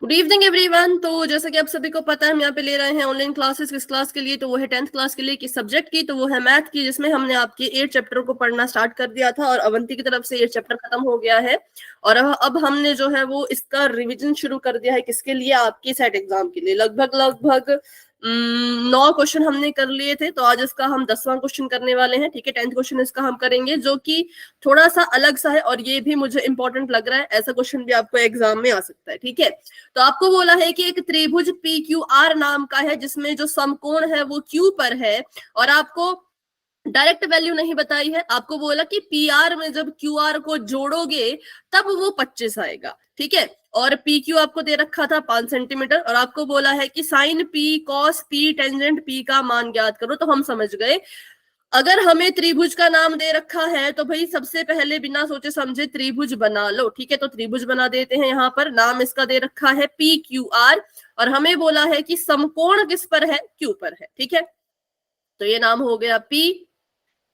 Good evening everyone. तो जैसा कि आप सभी को पता है, हम यहाँ पे ले रहे हैं ऑनलाइन क्लासेस। किस क्लास के लिए? तो वो है 10th क्लास के लिए। किस सब्जेक्ट की? तो वो है मैथ की, जिसमें हमने आपके 8 चैप्टर को पढ़ना स्टार्ट कर दिया था और अवंती की तरफ से 8 चैप्टर खत्म हो गया है। और अब हमने जो है वो इसका रिविजन शुरू कर दिया है। किसके लिए? आपके सेट एग्जाम के लिए। लगभग लगभग 9 क्वेश्चन हमने कर लिए थे, तो आज इसका हम 10वां क्वेश्चन करने वाले हैं। ठीक है, 10th क्वेश्चन इसका हम करेंगे, जो कि थोड़ा सा अलग सा है और ये भी मुझे इंपॉर्टेंट लग रहा है। ऐसा क्वेश्चन भी आपको एग्जाम में आ सकता है। ठीक है, तो आपको बोला है कि एक त्रिभुज पी क्यू आर नाम का है, जिसमें जो समकोण है वो क्यू पर है, और आपको डायरेक्ट वैल्यू नहीं बताई है। आपको बोला कि पी आर में जब क्यू आर को जोड़ोगे तब वो 25 आएगा। ठीक है, और पी क्यू आपको दे रखा था 5 सेंटीमीटर, और आपको बोला है कि sine P cos P tangent P का मान ज्ञात करो। तो हम समझ गए, अगर हमें त्रिभुज का नाम दे रखा है तो भाई सबसे पहले बिना सोचे समझे त्रिभुज बना लो। ठीक है, तो त्रिभुज बना देते हैं। यहाँ पर नाम इसका दे रखा है पी क्यू आर, और हमें बोला है कि समकोण किस पर है? क्यू पर है। ठीक है, तो ये नाम हो गया पी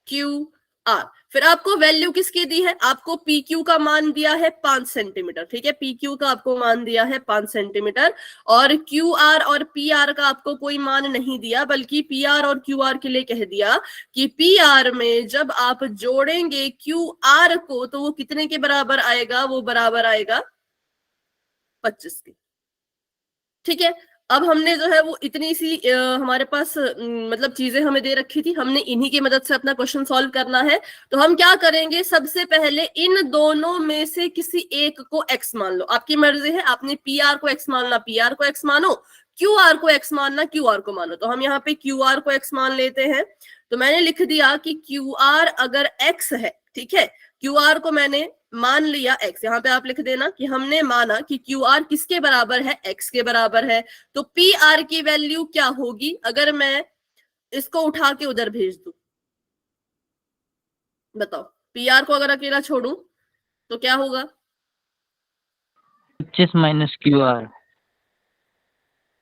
क्यू आर। फिर आपको वैल्यू किसकी दी है? आपको पी क्यू का मान दिया है 5 सेंटीमीटर। ठीक है, पी क्यू का आपको मान दिया है 5 सेंटीमीटर, और क्यू आर और पी आर का आपको कोई मान नहीं दिया, बल्कि पी आर और क्यू आर के लिए कह दिया कि पी आर में जब आप जोड़ेंगे क्यू आर को तो वो कितने के बराबर आएगा? वो बराबर आएगा 25 के। ठीक है, अब हमने जो है वो इतनी सी हमारे पास मतलब चीजें हमें दे रखी थी, हमने इन्हीं की मदद से अपना क्वेश्चन सॉल्व करना है। तो हम क्या करेंगे? सबसे पहले इन दोनों में से किसी एक को x मान लो। आपकी मर्जी है, आपने पी आर को x मानना पी आर को x मानो, क्यू आर को x मानना क्यू आर को मानो। तो हम यहाँ पे क्यू आर को x मान लेते हैं। तो मैंने लिख दिया कि क्यू आर अगर x है, ठीक है, क्यू आर को मैंने मान लिया x। यहाँ पे आप लिख देना कि हमने माना कि क्यू आर किसके बराबर है? x के बराबर है। तो पी आर की वैल्यू क्या होगी अगर मैं इसको उठा के उधर भेज दूं? बताओ, पी आर को अगर अकेला छोड़ूं तो क्या होगा? 25 माइनस क्यू आर।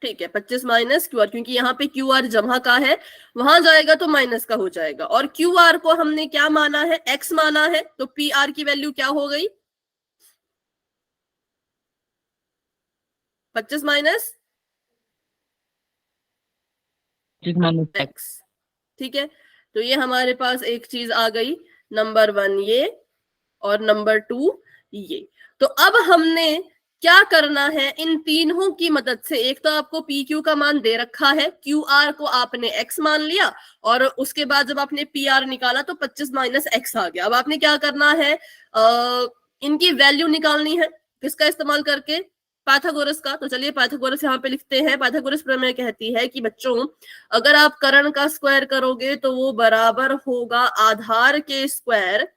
ठीक है, 25 माइनस क्यू आर, क्योंकि यहाँ पे क्यू आर जमा का है, वहां जाएगा तो माइनस का हो जाएगा। और क्यू आर को हमने क्या माना है? एक्स माना है। तो पी आर की वैल्यू क्या हो गई? 25 माइनस एक्स। ठीक है, तो ये हमारे पास एक चीज आ गई, नंबर 1 ये, और नंबर 2 ये। तो अब हमने क्या करना है? इन तीनों की मदद से, एक तो आपको पी क्यू का मान दे रखा है, क्यू आर को आपने एक्स मान लिया, और उसके बाद जब आपने पी आर निकाला तो 25 माइनस एक्स आ गया। अब आपने क्या करना है? इनकी वैल्यू निकालनी है। किसका इस्तेमाल करके? पाइथागोरस का। तो चलिए पाइथागोरस यहाँ पे लिखते हैं। पाइथागोरस प्रमेय कहती है कि बच्चों, अगर आप कर्ण का स्क्वायर करोगे तो वो बराबर होगा आधार के स्क्वायर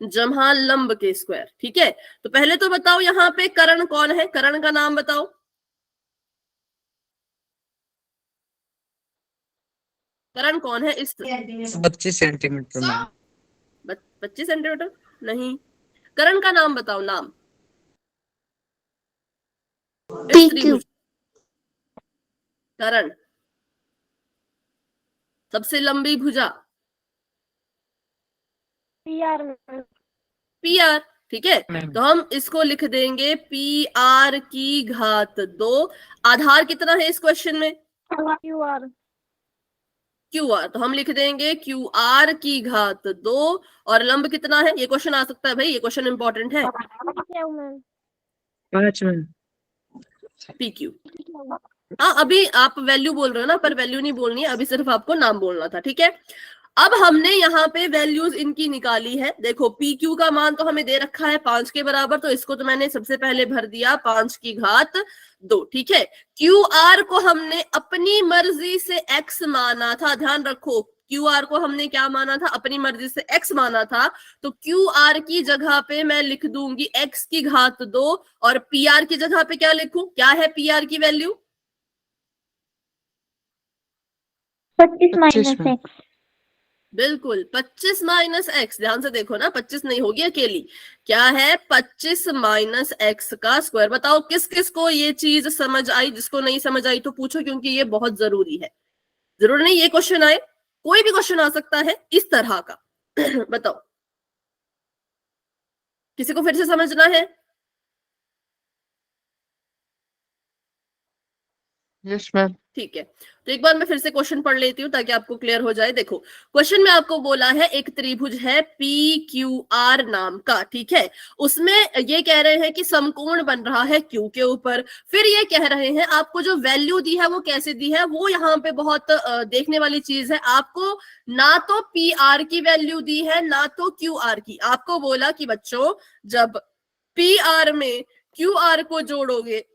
जमा लंब के स्क्वायर। ठीक है, तो पहले तो बताओ यहाँ पे कर्ण कौन है? कर्ण का नाम बताओ। कर्ण कौन है? इस 25 सेंटीमीटर में 25 सेंटीमीटर नहीं, कर्ण का नाम बताओ, नाम। इस त्रिभुज कर्ण, सबसे लंबी भुजा पी आर। ठीक है, तो हम इसको लिख देंगे पी आर की घात 2। आधार कितना है इस क्वेश्चन में? Q R. तो हम लिख देंगे क्यू आर की घात 2। और लंब कितना है? ये क्वेश्चन आ सकता है भाई, ये क्वेश्चन इंपॉर्टेंट है। 5 में पी क्यू। हाँ, अभी आप वैल्यू बोल रहे हो ना, पर वैल्यू नहीं बोलनी है अभी, सिर्फ आपको नाम बोलना था। ठीक है, अब हमने यहाँ पे वैल्यूज इनकी निकाली है। देखो, पी क्यू का मान तो हमें दे रखा है 5 के बराबर, तो इसको तो मैंने सबसे पहले भर दिया 5 की घात 2। ठीक है, क्यू आर को हमने अपनी मर्जी से एक्स माना था। ध्यान रखो, क्यू आर को हमने क्या माना था? अपनी मर्जी से एक्स माना था। तो क्यू आर की जगह पे मैं लिख दूंगी एक्स की घात 2, और पी आर की जगह पे क्या लिखूं? क्या है पी आर की वैल्यू? 25 minus x. बिल्कुल, 25 माइनस एक्स। ध्यान से देखो ना, 25 नहीं होगी अकेली, क्या है? 25 माइनस एक्स का स्क्वायर। बताओ किस किस को ये चीज समझ आई? जिसको नहीं समझ आई तो पूछो, क्योंकि ये बहुत जरूरी है। जरूर नहीं ये क्वेश्चन आए, कोई भी क्वेश्चन आ सकता है इस तरह का। बताओ, किसी को फिर से समझना है? Yes ma'am. ठीक है, तो एक बार मैं फिर से क्वेश्चन पढ़ लेती हूँ ताकि आपको क्लियर हो जाए। देखो, क्वेश्चन में आपको बोला है एक त्रिभुज है PQR नाम का, ठीक है। उसमें ये कह रहे हैं कि समकोण बन रहा है Q के ऊपर। फिर ये कह रहे हैं आपको जो वैल्यू दी है वो कैसे दी है, वो यहाँ पे बहुत देखने वाली चीज है। आपको ना तो PR की वैल्यू दी है ना तो QR की। आपको बोला कि बच्चों जब PR में QR को जोड़ोगे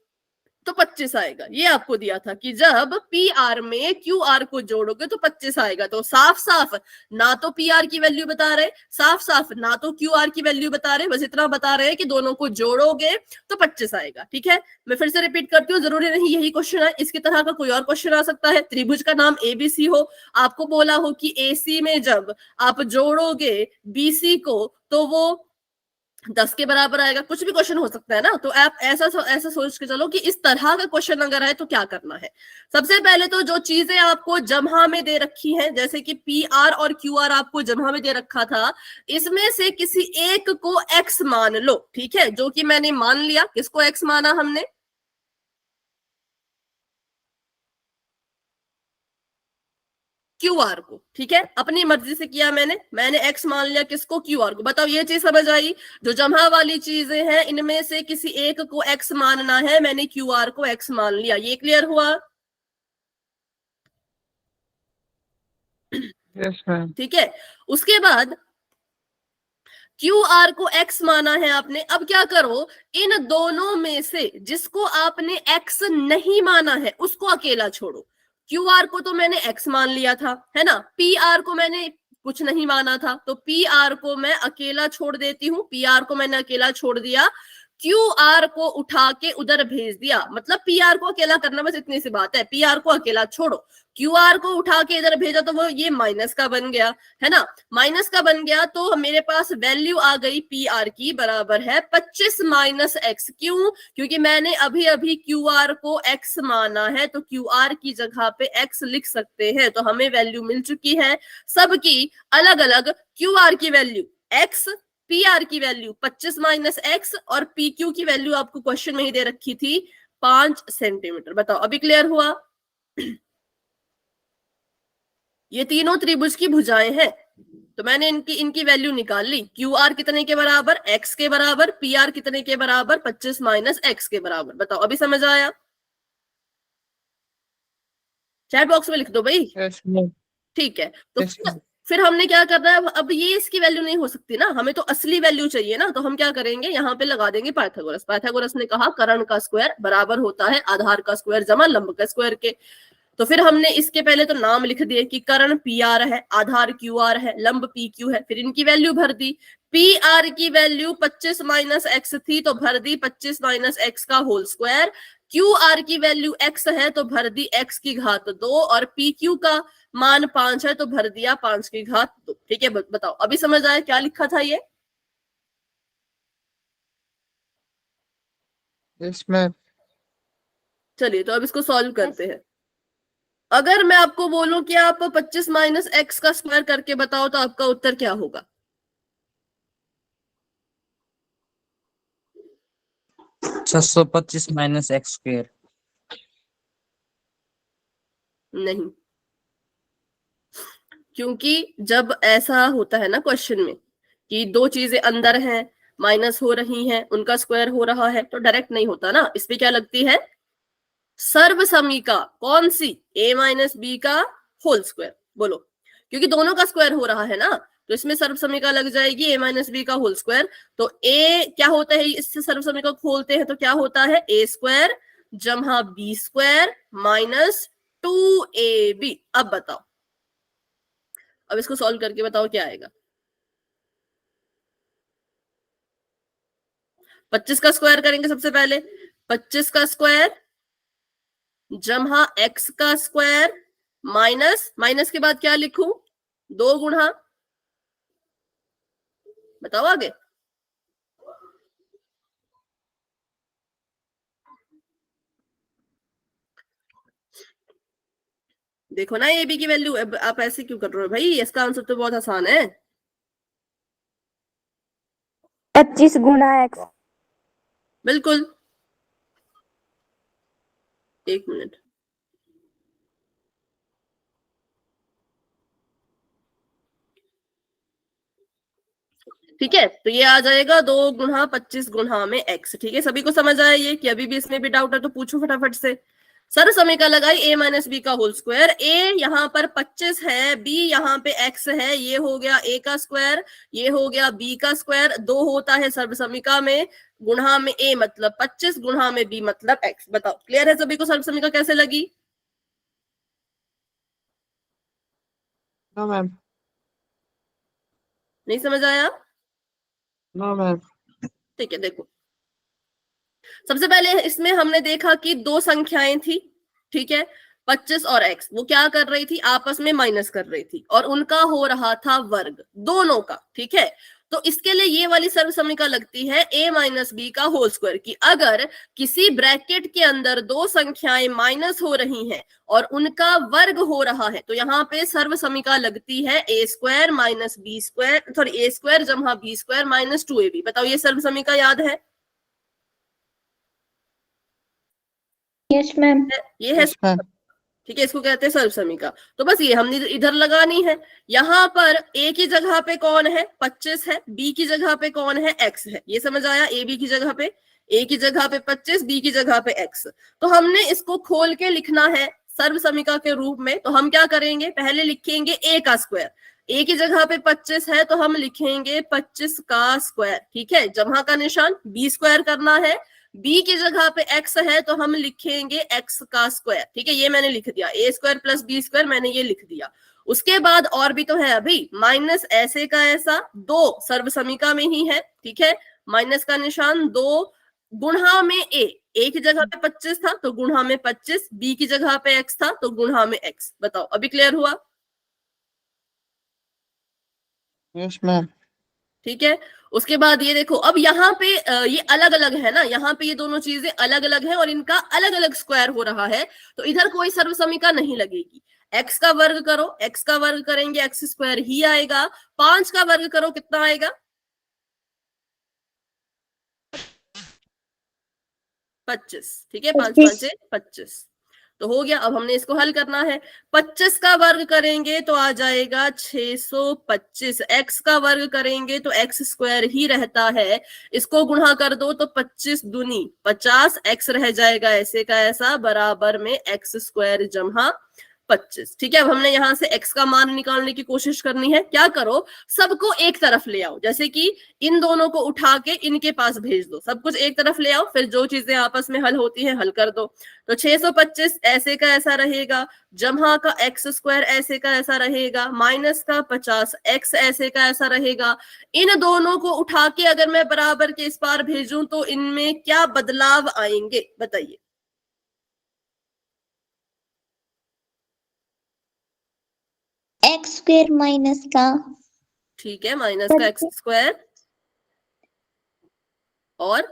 तो 25 आएगा। ये आपको दिया था कि जब PR में QR को जोड़ोगे तो 25 आएगा। तो साफ साफ ना तो PR की वैल्यू बता रहे, साफ साफ ना तो QR की वैल्यू बता रहे, बस इतना बता रहे हैं कि दोनों को जोड़ोगे तो 25 आएगा। ठीक है, मैं फिर से रिपीट करती हूँ, जरूरी नहीं यही क्वेश्चन है, इसकी तरह का कोई और क्वेश्चन आ सकता है। त्रिभुज का नाम ABC हो, आपको बोला हो कि AC में जब आप जोड़ोगे BC को तो वो 10 के बराबर आएगा। कुछ भी क्वेश्चन हो सकता है ना, तो आप ऐसा सोच के चलो कि इस तरह का क्वेश्चन अगर है तो क्या करना है। सबसे पहले तो जो चीजें आपको जमहा में दे रखी हैं, जैसे कि PR और QR आपको जमहा में दे रखा था, इसमें से किसी एक को x मान लो। ठीक है, जो कि मैंने मान लिया। किसको x माना हमने? QR को। ठीक है, अपनी मर्जी से किया मैंने x मान लिया। किसको? QR को। बताओ, ये चीज समझ आई? जो जमा वाली चीजें हैं इनमें से किसी एक को x मानना है, मैंने QR को x मान लिया। ये क्लियर हुआ? Yes ma'am. ठीक है, उसके बाद QR को x माना है आपने। अब क्या करो, इन दोनों में से जिसको आपने x नहीं माना है उसको अकेला छोड़ो। QR को तो मैंने x मान लिया था, है ना। PR को मैंने कुछ नहीं माना था, तो PR को मैं अकेला छोड़ देती हूँ। PR को मैंने अकेला छोड़ दिया, QR को उठा के उधर भेज दिया। मतलब PR को अकेला करना, बस इतनी सी बात है। PR को अकेला छोड़ो, QR को उठा के इधर भेजा तो वो ये माइनस का बन गया, है ना। माइनस का बन गया तो मेरे पास वैल्यू आ गई PR की बराबर है 25 माइनस x। क्यों? क्योंकि मैंने अभी अभी QR को x माना है, तो QR की जगह पे x लिख सकते हैं। तो हमें वैल्यू मिल चुकी है सबकी अलग अलग। QR की वैल्यू x, PR की वैल्यू 25 माइनस x और PQ की वैल्यू आपको क्वेश्चन में ही दे रखी थी 5 सेंटीमीटर। बताओ, अभी क्लियर हुआ? ये तीनों त्रिभुज की भुजाएं हैं, तो मैंने इनकी वैल्यू निकाल ली। QR कितने के बराबर? x के बराबर। PR कितने के बराबर? 25 माइनस x के बराबर। बताओ, अभी समझ आया? चैट बॉक्स में लिख दो भाई। Yes ma'am. ठीक है, तो यस मैम। फिर हमने क्या करना है, अब ये इसकी वैल्यू नहीं हो सकती ना, हमें तो असली वैल्यू चाहिए ना। तो हम क्या करेंगे, यहाँ पे लगा देंगे पाइथागोरस। पाइथागोरस ने कहा कर्ण का स्क्वायर बराबर होता है आधार का स्क्वायर जमा लंब का स्क्वायर के। तो फिर हमने इसके पहले तो नाम लिख दिए कि कर्ण PR है, आधार QR है, लंब PQ है। फिर इनकी वैल्यू भर दी। PR की वैल्यू 25 माइनस x थी तो भर दी 25 माइनस x का होल स्क्वायर। QR की वैल्यू x है तो भर दी x की घात 2 और PQ का मान 5 है तो भर दिया 5 की घात 2। ठीक है, बताओ अभी समझ आया क्या लिखा था ये? Yes ma'am. चलिए, तो अब इसको सॉल्व करते हैं। अगर मैं आपको बोलूं कि आप 25 माइनस x का स्क्वायर करके बताओ तो आपका उत्तर क्या होगा? 625 माइनस x स्क्वायर। नहीं, क्योंकि जब ऐसा होता है ना क्वेश्चन में कि दो चीजें अंदर हैं, माइनस हो रही हैं, उनका स्क्वायर हो रहा है, तो डायरेक्ट नहीं होता ना। इस पे क्या लगती है? सर्व समीका। कौन सी? a माइनस बी का होल स्क्वायर। बोलो, क्योंकि दोनों का स्क्वायर हो रहा है ना, तो इसमें सर्व समीका लग जाएगी a माइनस बी का होल स्क्वायर। तो a क्या होता है, इससे सर्व समीका खोलते हैं तो क्या होता है? a स्क्वायर जमा b स्क्वायर माइनस 2ab। अब बताओ, अब इसको सॉल्व करके बताओ क्या आएगा? 25 का स्क्वायर करेंगे सबसे पहले। 25 का स्क्वायर जमा x का स्क्वायर माइनस, माइनस के बाद क्या लिखूं? 2 गुणा। बताओ आगे। देखो ना ए बी की वैल्यू। आप ऐसे क्यों कर रहे हो भाई? इसका आंसर तो बहुत आसान है। 25 गुना x। बिल्कुल, एक मिनट। ठीक है, तो ये आ जाएगा 2 गुना 25 गुना में x। ठीक है, सभी को समझ आया ये कि अभी भी इसमें भी डाउट है तो पूछो फटाफट से। सर समीका लगाई a माइनस बी का होल स्क्वायर। a यहाँ पर 25 है, b यहाँ पे x है, ये हो गया a का स्क्वायर, ये हो गया b का स्क्वायर। 2 होता है सर्व समीका में, गुणा में a मतलब 25, गुणा में b मतलब x। बताओ क्लियर है सभी को सर्व समीका कैसे लगी? No ma'am. नहीं समझ आया? No ma'am. ठीक है, देखो सबसे पहले इसमें हमने देखा कि 2 संख्याएं थी, ठीक है, 25 और x, वो क्या कर रही थी, आपस में माइनस कर रही थी और उनका हो रहा था वर्ग दोनों का। ठीक है, तो इसके लिए ये वाली सर्व समीका लगती है a माइनस बी का होल स्क्वायर की अगर किसी ब्रैकेट के अंदर 2 संख्याएं माइनस हो रही हैं और उनका वर्ग हो रहा है, तो यहाँ पे सर्व समीका लगती है a square minus B square, sorry a square जमा बी स्क्वायर माइनस 2ab। बताओ ये सर्व समीका याद है? Yes ma'am. ये है, यस मैम। ठीक है, इसको कहते हैं सर्व समीका। तो बस ये हमने इधर लगानी है। यहाँ पर a की जगह पे कौन है, 25 है, b की जगह पे कौन है, x है। ये समझ आया? a b की जगह पे, a की जगह पे 25, b की जगह पे x। तो हमने इसको खोल के लिखना है सर्व समीका के रूप में। तो हम क्या करेंगे, पहले लिखेंगे a का स्क्वायर। a की जगह पे 25 है तो हम लिखेंगे 25 का स्क्वायर। ठीक है, जमा का निशान, b स्क्वायर करना है। b की जगह पे x है तो हम लिखेंगे x का स्क्वायर। ठीक है, ये मैंने लिख दिया, a square plus B square मैंने ये लिख दिया। उसके बाद और भी तो है अभी, माइनस ऐसे का ऐसा, 2 सर्व समीका में ही है। ठीक है, माइनस का निशान, 2 गुणा में a की जगह पे 25 था तो गुणा में 25, b की जगह पे x था तो गुणा में x। बताओ अभी क्लियर हुआ? Yes ma'am. ठीक है, उसके बाद ये देखो, अब यहाँ पे ये अलग अलग है ना, यहाँ पे ये दोनों चीजें अलग अलग है और इनका अलग अलग स्क्वायर हो रहा है, तो इधर कोई सर्व समीका नहीं लगेगी। x का वर्ग करो, x का वर्ग करेंगे x स्क्वायर ही आएगा। 5 का वर्ग करो, कितना आएगा, 25। ठीक है, 5 5 25 तो हो गया। अब हमने इसको हल करना है। 25 का वर्ग करेंगे तो आ जाएगा 625। x का वर्ग करेंगे तो x स्क्वायर ही रहता है, इसको गुणा कर दो तो 25 दूनी 50, x रह जाएगा ऐसे का ऐसा, बराबर में x स्क्वायर जमा 25। ठीक है, अब हमने यहां से x का मान निकालने की कोशिश करनी है। क्या करो, सबको एक तरफ ले आओ, जैसे कि इन दोनों को उठा के इनके पास भेज दो, सब कुछ एक तरफ ले आओ, फिर जो चीजें आपस में हल होती है हल कर दो। तो 625 ऐसे का ऐसा रहेगा, जमा का x स्क्वायर ऐसे का ऐसा रहेगा, माइनस का 50 x ऐसे का ऐसा रहेगा। इन दोनों को उठा के अगर मैं बराबर के इस पार भेजूं तो इनमें क्या बदलाव आएंगे, बताइए? एक्स स्क्वायर माइनस का, ठीक है, माइनस का x स्क्वायर और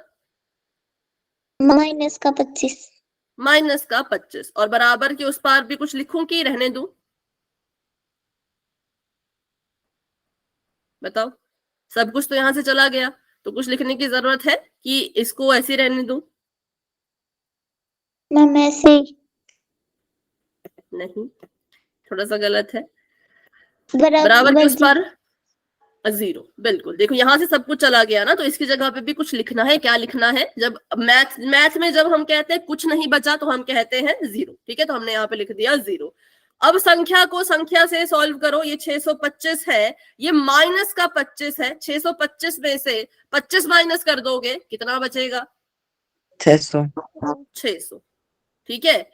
माइनस का 25, माइनस का 25 और बराबर के उस पार भी कुछ लिखूं कि रहने दूं? बताओ, सब कुछ तो यहां से चला गया, तो कुछ लिखने की जरूरत है कि इसको ऐसे रहने दूं? मैम ऐसे ही नहीं, थोड़ा सा गलत है। बराबर बराबर के उस जी। पार 0, बिल्कुल। देखो यहां से सब कुछ चला गया ना, तो इसकी जगह पे भी कुछ लिखना है। क्या लिखना है, जब मैथ में जब हम कहते हैं कुछ नहीं बचा तो हम कहते हैं 0। ठीक है, तो हमने यहाँ पे लिख दिया 0। अब संख्या को संख्या से सॉल्व करो। ये 625 है, ये माइनस का 25 है। 625 में से 25 माइनस कर दोगे, कितना बचेगा, 600। 600। ठीक है,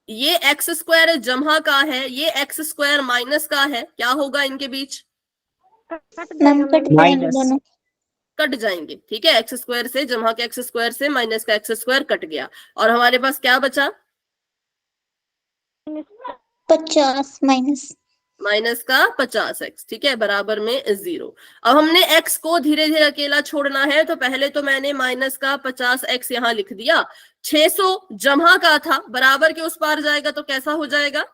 ये एक्स स्क्वायर जमा का है, ये एक्स स्क्वायर माइनस का है, क्या होगा इनके बीच, मैम कट जाएंगे माइनस। दोनों, कट जाएंगे। ठीक है, एक्स स्क्वायर से, जमा के एक्स स्क्वायर से माइनस का एक्स स्क्वायर कट गया और हमारे पास क्या बचा, 50 माइनस माइनस का 50x। ठीक है, बराबर में 0। अब हमने x को धीरे धीरे अकेला छोड़ना है, तो पहले तो मैंने माइनस का 50x यहां लिख दिया। 600 जमा का था, बराबर के उस पार जाएगा तो कैसा हो जाएगा,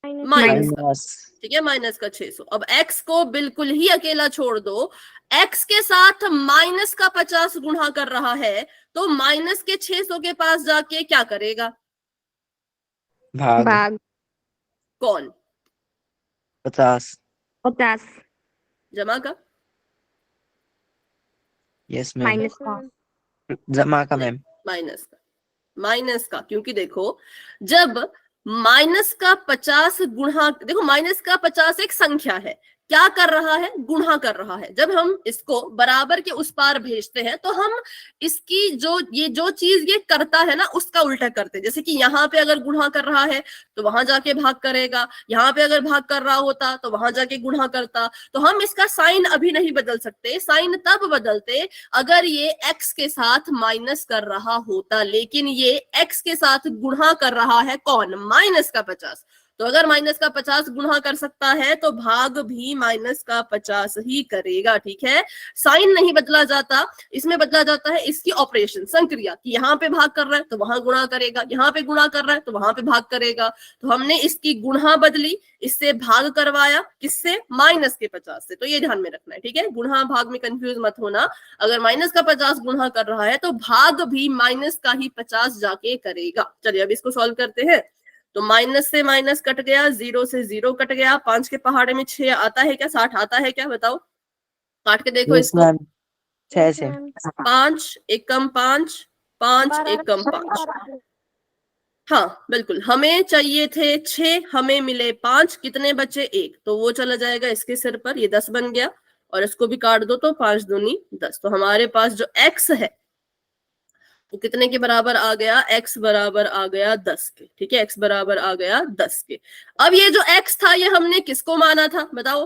माइनस का। ठीक है, माइनस का 600। अब x को बिल्कुल ही अकेला छोड़ दो, x के साथ माइनस का 50 गुणा कर रहा है, तो माइनस के 600 के पास जाके क्या करेगा, भाग। कौन, 50। जमा का यस मैम। माइनस का जमा का मैम। माइनस का क्योंकि देखो जब माइनस का 50 गुणा, देखो माइनस का 50 एक संख्या है, क्या कर रहा है, गुणा कर रहा है। जब हम इसको बराबर के उस पार भेजते हैं तो हम इसकी जो चीज ये करता है ना उसका उल्टा करते हैं। जैसे कि यहाँ पे अगर गुणा कर रहा है तो वहां जाके भाग करेगा, यहाँ पे अगर भाग कर रहा होता तो वहां जाके गुणा करता। तो हम इसका साइन अभी नहीं बदल सकते, साइन तब बदलते अगर ये x के साथ माइनस कर रहा होता, लेकिन ये x के साथ गुणा कर रहा है कौन, माइनस का 50। तो अगर माइनस का 50 गुणा कर सकता है तो भाग भी माइनस का 50 ही करेगा, ठीक है। साइन नहीं बदला जाता, इसमें बदला जाता है इसकी ऑपरेशन, संक्रिया, कि यहाँ पे भाग कर रहा है तो वहां गुणा करेगा, यहाँ पे गुणा कर रहा है तो वहां पे भाग करेगा। तो हमने इसकी गुणा बदली, इससे भाग करवाया, किससे, माइनस के 50 से। तो ये ध्यान में रखना है, ठीक है, गुणा भाग में कंफ्यूज मत होना। अगर माइनस का 50 गुणा कर रहा है तो भाग भी माइनस का ही 50 जाके करेगा। चलिए अब इसको सॉल्व करते हैं। तो माइनस से माइनस कट गया, 0 से 0 कट गया, 5 के पहाड़े में 6 आता है क्या, 60 आता है क्या, बताओ, काट के देखो यस इसको। मैम। 6 से 5 एक कम 5, 5 एक कम 5, हाँ बिल्कुल, हमें चाहिए थे 6, हमें मिले 5, कितने बचे, 1, तो वो चला जाएगा इसके सिर पर, ये 10 बन गया। और इसको भी काट दो तो 5 दूनी 10। तो हमारे पास जो x है तो कितने के बराबर आ गया, x बराबर आ गया 10 के, ठीक है, x बराबर आ गया 10 के। अब ये जो x था ये हमने किसको माना था, बताओ।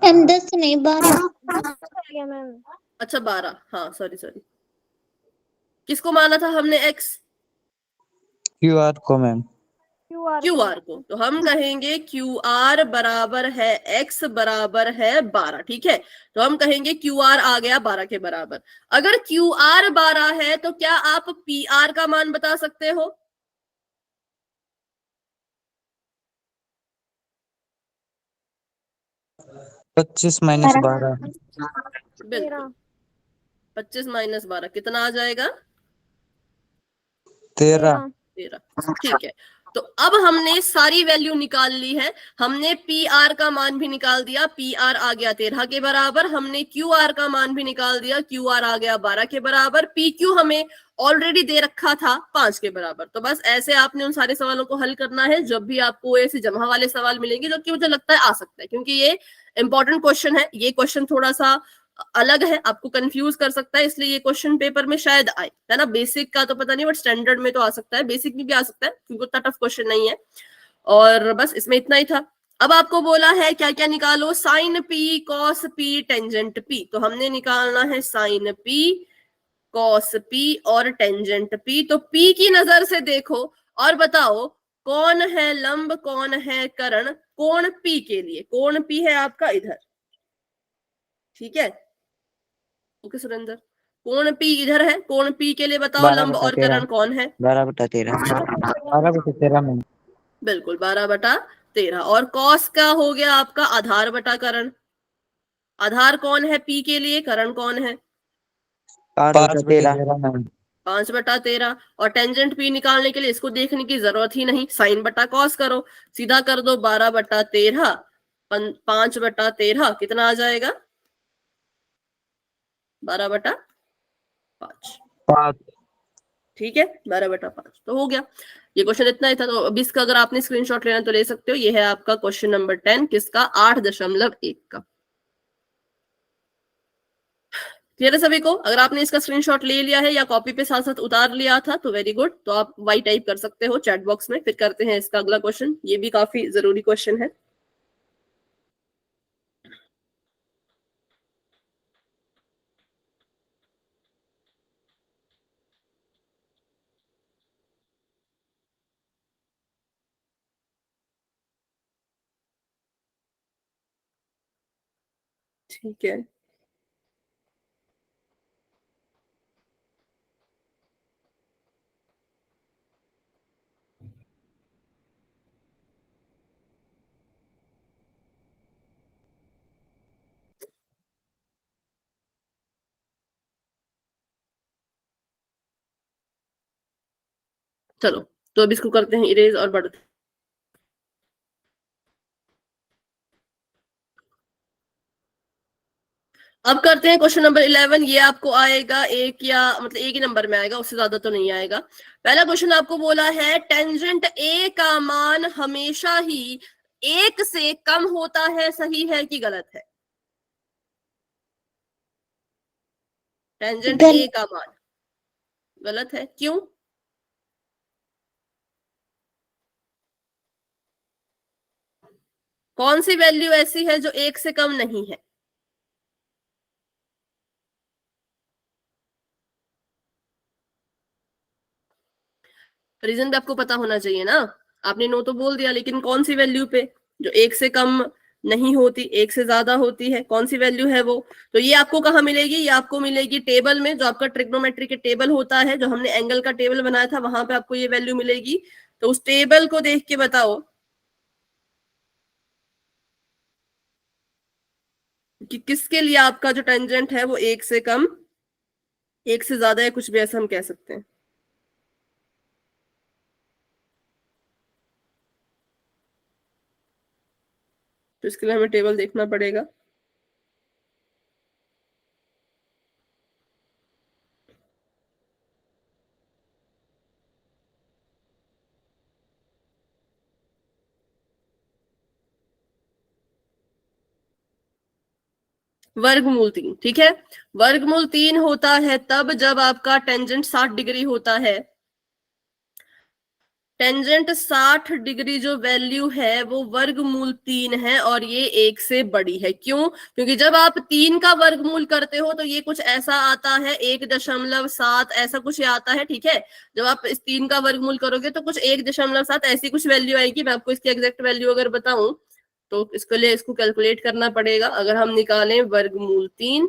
मैम 10 नहीं 12। अच्छा 12, हाँ सॉरी सॉरी, किसको माना था हमने x, QR को मैम। QR को। तो हम कहेंगे QR बराबर है x बराबर है 12, ठीक है। तो हम कहेंगे QR आ गया 12 के बराबर। अगर QR 12 है तो क्या आप PR का मान बता सकते हो, 25 माइनस 12। बिल्कुल, 25 माइनस 12 कितना आ जाएगा, 13। 13, ठीक है। तो अब हमने सारी वैल्यू निकाल ली है, हमने PR का मान भी निकाल दिया, PR आ गया 13 के बराबर, हमने QR का मान भी निकाल दिया, QR आ गया 12 के बराबर, PQ हमें ऑलरेडी दे रखा था 5 के बराबर। तो बस ऐसे आपने उन सारे सवालों को हल करना है। जब भी आपको ऐसे जमा वाले सवाल मिलेंगे, जो कि मुझे लगता है आ सकता है क्योंकि ये इंपॉर्टेंट क्वेश्चन है, ये क्वेश्चन थोड़ा सा अलग है, आपको कंफ्यूज कर सकता है, इसलिए ये क्वेश्चन पेपर में शायद आए, है ना। बेसिक का तो पता नहीं, बट स्टैंडर्ड में तो आ सकता है, बेसिक में भी आ सकता है क्योंकि उतना टफ क्वेश्चन नहीं है। और बस इसमें इतना ही था। अब आपको बोला है क्या क्या निकालो, sine P, cos P, tangent P. तो हमने निकालना है साइन पी, कॉस पी और टेंजेंट पी। तो पी की नजर से देखो और बताओ कौन है लंब, कौन है कर्ण, कोण पी के लिए, कोण पी है आपका इधर, ठीक है। ओके सुरेंद्र, कोण पी इधर है, कोण पी के लिए बताओ लंब और कर्ण कौन है, 12/13। 12/13 मैम। बिल्कुल 12/13। और कॉस का हो गया आपका आधार बटा कर्ण, आधार कौन है पी के लिए, कर्ण कौन है, 5/13 मैम। 5/13। और टेंजेंट पी निकालने के लिए इसको देखने की जरूरत ही नहीं, साइन बटा कॉस करो, सीधा कर दो 12/13, 5/13 कितना आ जाएगा, 12/5, 5। ठीक है, 12/5 तो हो गया। ये क्वेश्चन इतना ही था। तो अब इसका अगर आपने स्क्रीनशॉट लेना तो ले सकते हो। ये है आपका क्वेश्चन नंबर 10, किसका, 8.1 का। क्लियर है सभी को। अगर आपने इसका स्क्रीनशॉट ले लिया है या कॉपी पे साथ साथ उतार लिया था तो वेरी गुड, तो आप वाई टाइप कर सकते हो चैट बॉक्स में। फिर करते हैं इसका अगला क्वेश्चन, ये भी काफी जरूरी क्वेश्चन है। ठीक है, चलो तो अब इसको करते हैं इरेज और बढ़ते। अब करते हैं क्वेश्चन नंबर 11। ये आपको आएगा एक या मतलब एक ही नंबर में आएगा, उससे ज्यादा तो नहीं आएगा। पहला क्वेश्चन आपको बोला है टेंजेंट ए का मान हमेशा ही 1 से कम होता है, सही है कि गलत है? टेंजेंट ए का मान गलत है, क्यों? कौन सी वैल्यू ऐसी है जो 1 से कम नहीं है? रीजन भी आपको पता होना चाहिए ना। आपने नो तो बोल दिया, लेकिन कौन सी वैल्यू पे जो 1 से कम नहीं होती, 1 से ज्यादा होती है, कौन सी वैल्यू है वो? तो ये आपको कहाँ मिलेगी? ये आपको मिलेगी टेबल में, जो आपका ट्रिग्नोमेट्री के टेबल होता है, जो हमने एंगल का टेबल बनाया था, वहां पे आपको ये वैल्यू मिलेगी। तो उस टेबल को देख के बताओ कि किसके लिए आपका जो टेंजेंट है वो 1 से कम, 1 से ज्यादा है, कुछ भी ऐसा हम कह सकते हैं। तो इसके लिए हमें टेबल देखना पड़ेगा। वर्गमूल 3, ठीक है। वर्गमूल 3 होता है तब जब आपका टेंजेंट 60 डिग्री होता है। टेंजेंट 60 डिग्री जो वैल्यू है वो वर्गमूल 3 है, और ये 1 से बड़ी है। क्यों? क्योंकि जब आप 3 का वर्गमूल करते हो तो ये कुछ ऐसा आता है, 1.7 ऐसा कुछ आता है, ठीक है। जब आप इस 3 का वर्गमूल करोगे तो कुछ 1.7 ऐसी कुछ वैल्यू आएगी। मैं आपको इसकी एग्जैक्ट वैल्यू अगर बताऊं तो इसके लिए इसको कैलकुलेट करना पड़ेगा। अगर हम निकालें वर्गमूल 3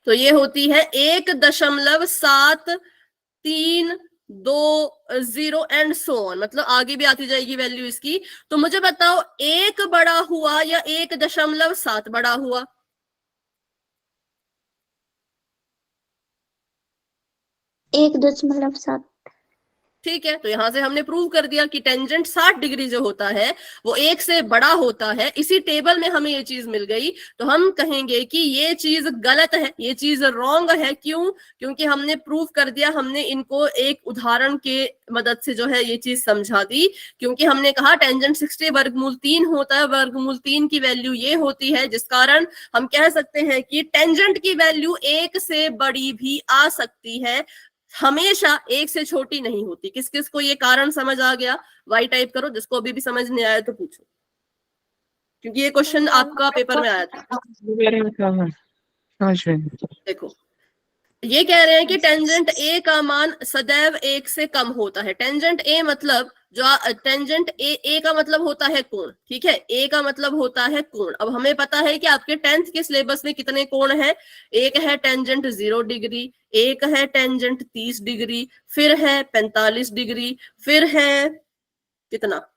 तो ये होती है 1.730 एंड सो ऑन, मतलब आगे भी आती जाएगी वैल्यू इसकी। तो मुझे बताओ 1 बड़ा हुआ या 1.7 बड़ा हुआ? 1.7। ठीक है, तो यहां से हमने प्रूव कर दिया कि टेंजेंट 60 डिग्री जो होता है वो 1 से बड़ा होता है। इसी टेबल में हमें ये चीज मिल गई, तो हम कहेंगे कि ये चीज गलत है, ये चीज रॉन्ग है। क्यों? क्योंकि हमने प्रूव कर दिया, हमने इनको एक उदाहरण के मदद से जो है ये चीज समझा दी। क्योंकि हमने कहा टेंजेंट 60 वर्गमूल 3 होता है, वर्गमूल 3 की वैल्यू ये होती है, जिस कारण हम कह सकते हैं कि टेंजेंट की वैल्यू 1 से बड़ी भी आ सकती है, हमेशा 1 से छोटी नहीं होती। किस किस को ये कारण समझ आ गया? वाई टाइप करो, जिसको अभी भी समझ नहीं आया तो पूछो, क्योंकि ये क्वेश्चन आपका पेपर में आया था। देखो, ये कह रहे हैं कि टेंजेंट ए का मान सदैव 1 से कम होता है। टेंजेंट ए मतलब जो टेंजेंट ए का मतलब होता है कोण, ठीक है। ए का मतलब होता है कोण। अब हमें पता है कि आपके 10th के सिलेबस में कितने कोण हैं। एक है टेंजेंट 0 डिग्री, एक है टेंजेंट 30 डिग्री, फिर है 45 डिग्री, फिर है कितना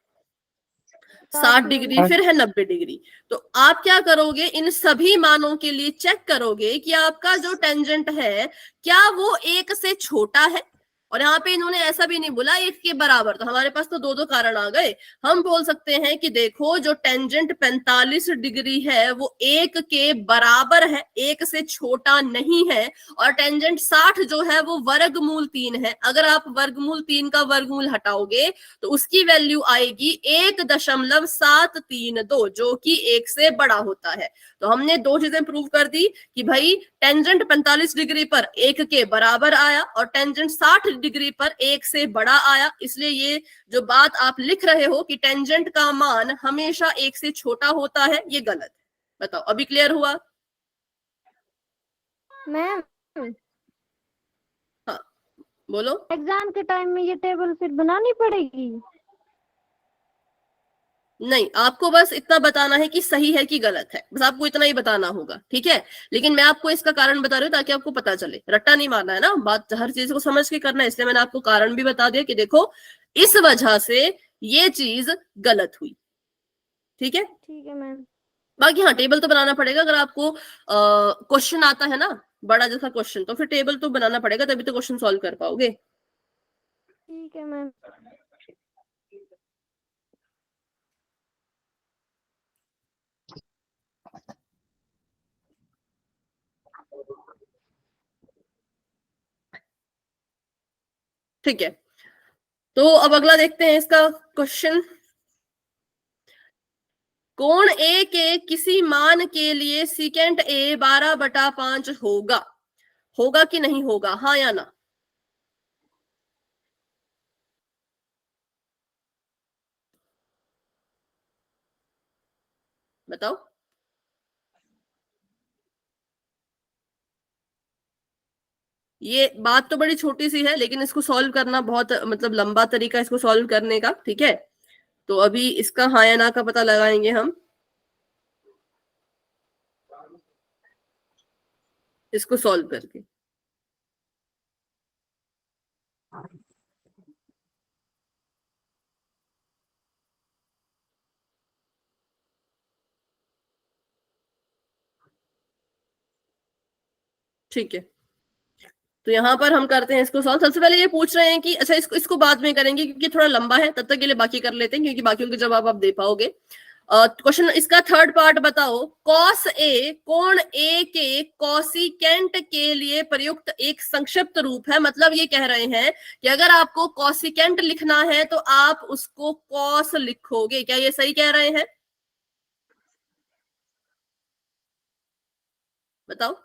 60 डिग्री, फिर है 90 डिग्री। तो आप क्या करोगे, इन सभी मानों के लिए चेक करोगे कि आपका जो टेंजेंट है क्या वो 1 से छोटा है। और यहाँ पे इन्होंने ऐसा भी नहीं बोला 1 के बराबर, तो हमारे पास तो दो दो कारण आ गए। हम बोल सकते हैं कि देखो जो टेंजेंट 45 डिग्री है वो 1 के बराबर है, 1 से छोटा नहीं है। और टेंजेंट 60 जो है वो वर्गमूल 3 है। अगर आप वर्गमूल 3 का वर्गमूल हटाओगे तो उसकी वैल्यू आएगी 1.732, जो कि 1 से बड़ा होता है। तो हमने दो चीजें प्रूव कर दी कि भाई टेंजेंट 45 डिग्री पर 1 के बराबर आया और टेंजेंट 60 डिग्री पर 1 से बड़ा आया। इसलिए ये जो बात आप लिख रहे हो कि टेंजेंट का मान हमेशा 1 से छोटा होता है, ये गलत है। बताओ, अभी क्लियर हुआ? मैम, हाँ बोलो। एग्जाम के टाइम में ये टेबल फिर बनानी पड़ेगी? नहीं, आपको बस इतना बताना है कि सही है कि गलत है, बस आपको इतना ही बताना होगा, ठीक है। लेकिन मैं आपको इसका कारण बता रही हूँ ताकि आपको पता चले, रट्टा नहीं मारना है ना, बात हर चीज को समझ के करना है। इसलिए मैंने आपको कारण भी बता दिया कि देखो इस वजह से ये चीज गलत हुई, ठीक है। ठीक है मैम। बाकी हाँ, टेबल तो बनाना पड़ेगा। अगर आपको क्वेश्चन आता है ना बड़ा जैसा क्वेश्चन, तो फिर टेबल तो बनाना पड़ेगा, तभी तो क्वेश्चन सॉल्व कर पाओगे। ठीक है मैम। ठीक है, तो अब अगला देखते हैं इसका क्वेश्चन। कोण ए के किसी मान के लिए सीकेंट ए 12/5 होगा, होगा कि नहीं होगा, हाँ या ना? बताओ। ये बात तो बड़ी छोटी सी है, लेकिन इसको सॉल्व करना बहुत मतलब लंबा तरीका इसको सॉल्व करने का, ठीक है। तो अभी इसका हाँ या ना का पता लगाएंगे हम इसको सॉल्व करके। ठीक है, तो यहाँ पर हम करते हैं इसको सॉल्व। सबसे पहले ये पूछ रहे हैं कि अच्छा इसको बाद में करेंगे क्योंकि थोड़ा लंबा है, तब तक के लिए बाकी कर लेते हैं क्योंकि बाकियों के जवाब आप दे पाओगे। क्वेश्चन इसका थर्ड पार्ट बताओ। कॉस ए कोण ए के कॉसिकेंट के लिए प्रयुक्त एक संक्षिप्त रूप है। मतलब ये कह रहे हैं कि अगर आपको कॉसिकेंट लिखना है तो आप उसको कॉस लिखोगे। क्या ये सही कह रहे हैं? बताओ।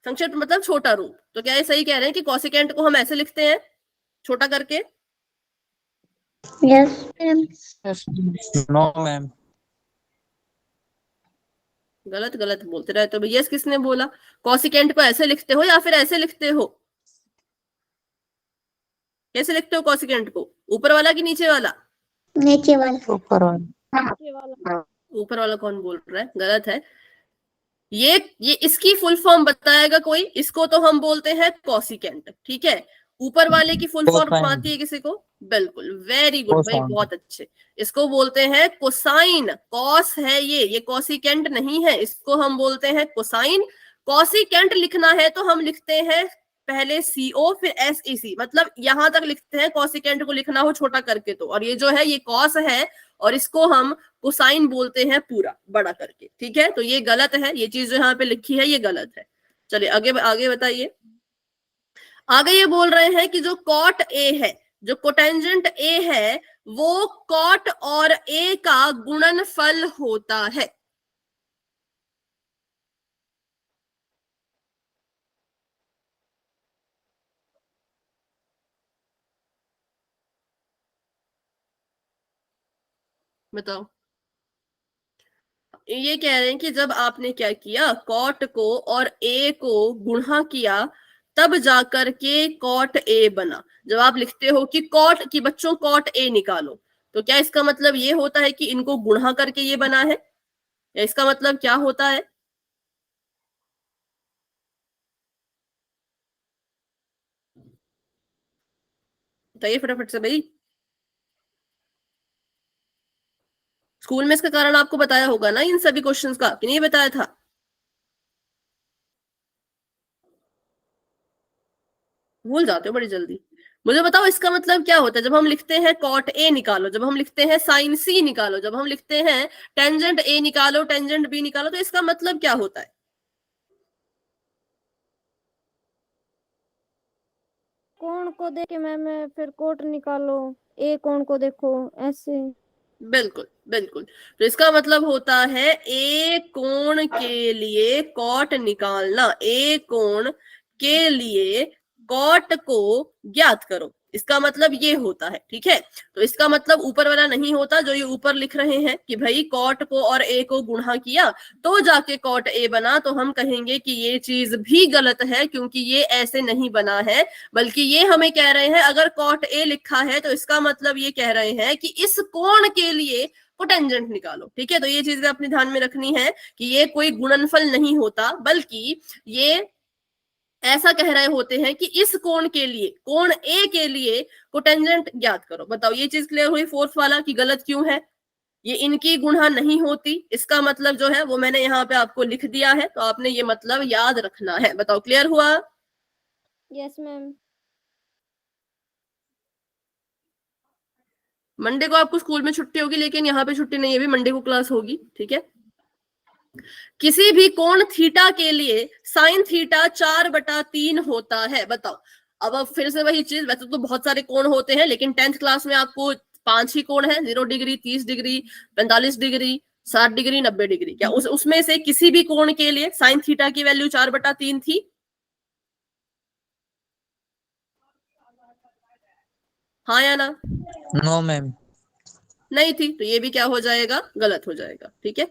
संक्षिप्त मतलब छोटा रूप, तो क्या ये सही कह रहे हैं कि कॉसिकेंट को हम ऐसे लिखते हैं छोटा करके? Yes ma'am. No ma'am. गलत गलत बोलते रहते हो। यस किसने बोला? कॉसिकेंट को ऐसे लिखते हो या फिर ऐसे लिखते हो? कैसे लिखते हो कॉसिकेंट को? ऊपर वाला कि नीचे वाला? नीचे वाला। ऊपर वाला। नीचे वाला। ऊपर वाला कौन बोल रहा है? गलत है। ये इसकी फुल फॉर्म बताएगा कोई? इसको तो हम बोलते हैं कॉसिकेंट, ठीक है। ऊपर वाले की फुल फॉर्म कोसाइन। आती है किसी को? बिल्कुल, वेरी गुड भाई, कोसाइन। बहुत अच्छे। इसको बोलते हैं कोसाइन। कॉस है ये कॉसिकेंट नहीं है, इसको हम बोलते हैं कोसाइन। कॉसिकेंट लिखना है तो हम लिखते हैं पहले CO फिर SEC, मतलब यहां तक लिखते हैं। कॉसिकेंट को लिखना हो छोटा करके तो, और ये जो है ये कॉस है और इसको हम कोसाइन बोलते हैं पूरा बड़ा करके, ठीक है। तो ये गलत है, ये चीज जो यहाँ पे लिखी है ये गलत है। चलिए आगे आगे बताइए। आगे ये बोल रहे हैं कि जो कॉट ए है, जो कोटेंजेंट ए है, वो कॉट और ए का गुणनफल होता है। बताओ। ये कह रहे हैं कि जब आपने क्या किया, कॉट को और ए को गुणा किया, तब जाकर के कॉट ए बना। जब आप लिखते हो कि कॉट की बच्चों कॉट ए निकालो, तो क्या इसका मतलब ये होता है कि इनको गुणा करके ये बना है, या इसका मतलब क्या होता है? बताइए फटाफट से भाई। स्कूल में इसका कारण आपको बताया होगा ना इन सभी क्वेश्चंस का, कि नहीं बताया था? भूल जाते हो बड़ी जल्दी। मुझे बताओ इसका मतलब क्या होता है जब हम लिखते हैं कॉट ए निकालो, जब हम लिखते हैं साइन सी निकालो, जब हम लिखते हैं टेंजेंट ए निकालो टेंजेंट बी निकालो, तो इसका मतलब क्या होता है? कोण को देख के मैम फिर कोट निकालो, ए कोण को देखो ऐसे। बिल्कुल बिल्कुल। तो इसका मतलब होता है ए कोण के लिए कॉट निकालना, ए कोण के लिए कॉट को ज्ञात करो, इसका मतलब ये होता है, ठीक है। तो इसका मतलब ऊपर वाला नहीं होता जो ये ऊपर लिख रहे हैं कि भाई कॉट को और ए को गुणा किया तो जाके कॉट ए बना, तो हम कहेंगे कि ये चीज भी गलत है क्योंकि ये ऐसे नहीं बना है। बल्कि ये हमें कह रहे हैं अगर कॉट ए लिखा है तो इसका मतलब ये कह रहे हैं कि इस कोण के लिए कोटेंजेंट निकालो, ठीक है। तो ये चीजें अपने ध्यान में रखनी है कि ये कोई गुणनफल नहीं होता, बल्कि ये ऐसा कह रहे होते हैं कि इस कोण के लिए, कोण ए के लिए कोटेंजेंट ज्ञात करो। बताओ ये चीज क्लियर हुई फोर्थ वाला कि गलत क्यों है? ये इनकी गुणा नहीं होती, इसका मतलब जो है वो मैंने यहाँ पे आपको लिख दिया है, तो आपने ये मतलब याद रखना है। बताओ क्लियर हुआ? Yes ma'am. मंडे को आपको स्कूल में छुट्टी होगी, लेकिन यहाँ पे छुट्टी नहीं है, अभी मंडे को क्लास होगी, ठीक है। किसी भी कोण थीटा के लिए साइन थीटा 4/3 होता है। बताओ अब फिर से वही चीज, वैसे तो बहुत सारे कोण होते हैं, लेकिन 10th क्लास में आपको 5 ही कोण है, 0 degree, 30 degree, 45 degree, 60 degree, 90 degree. क्या उसमें से किसी भी कोण के लिए साइन थीटा की वैल्यू 4/3 थी? हाँ या ना? No ma'am. नहीं थी, तो ये भी क्या हो जाएगा, गलत हो जाएगा। ठीक है,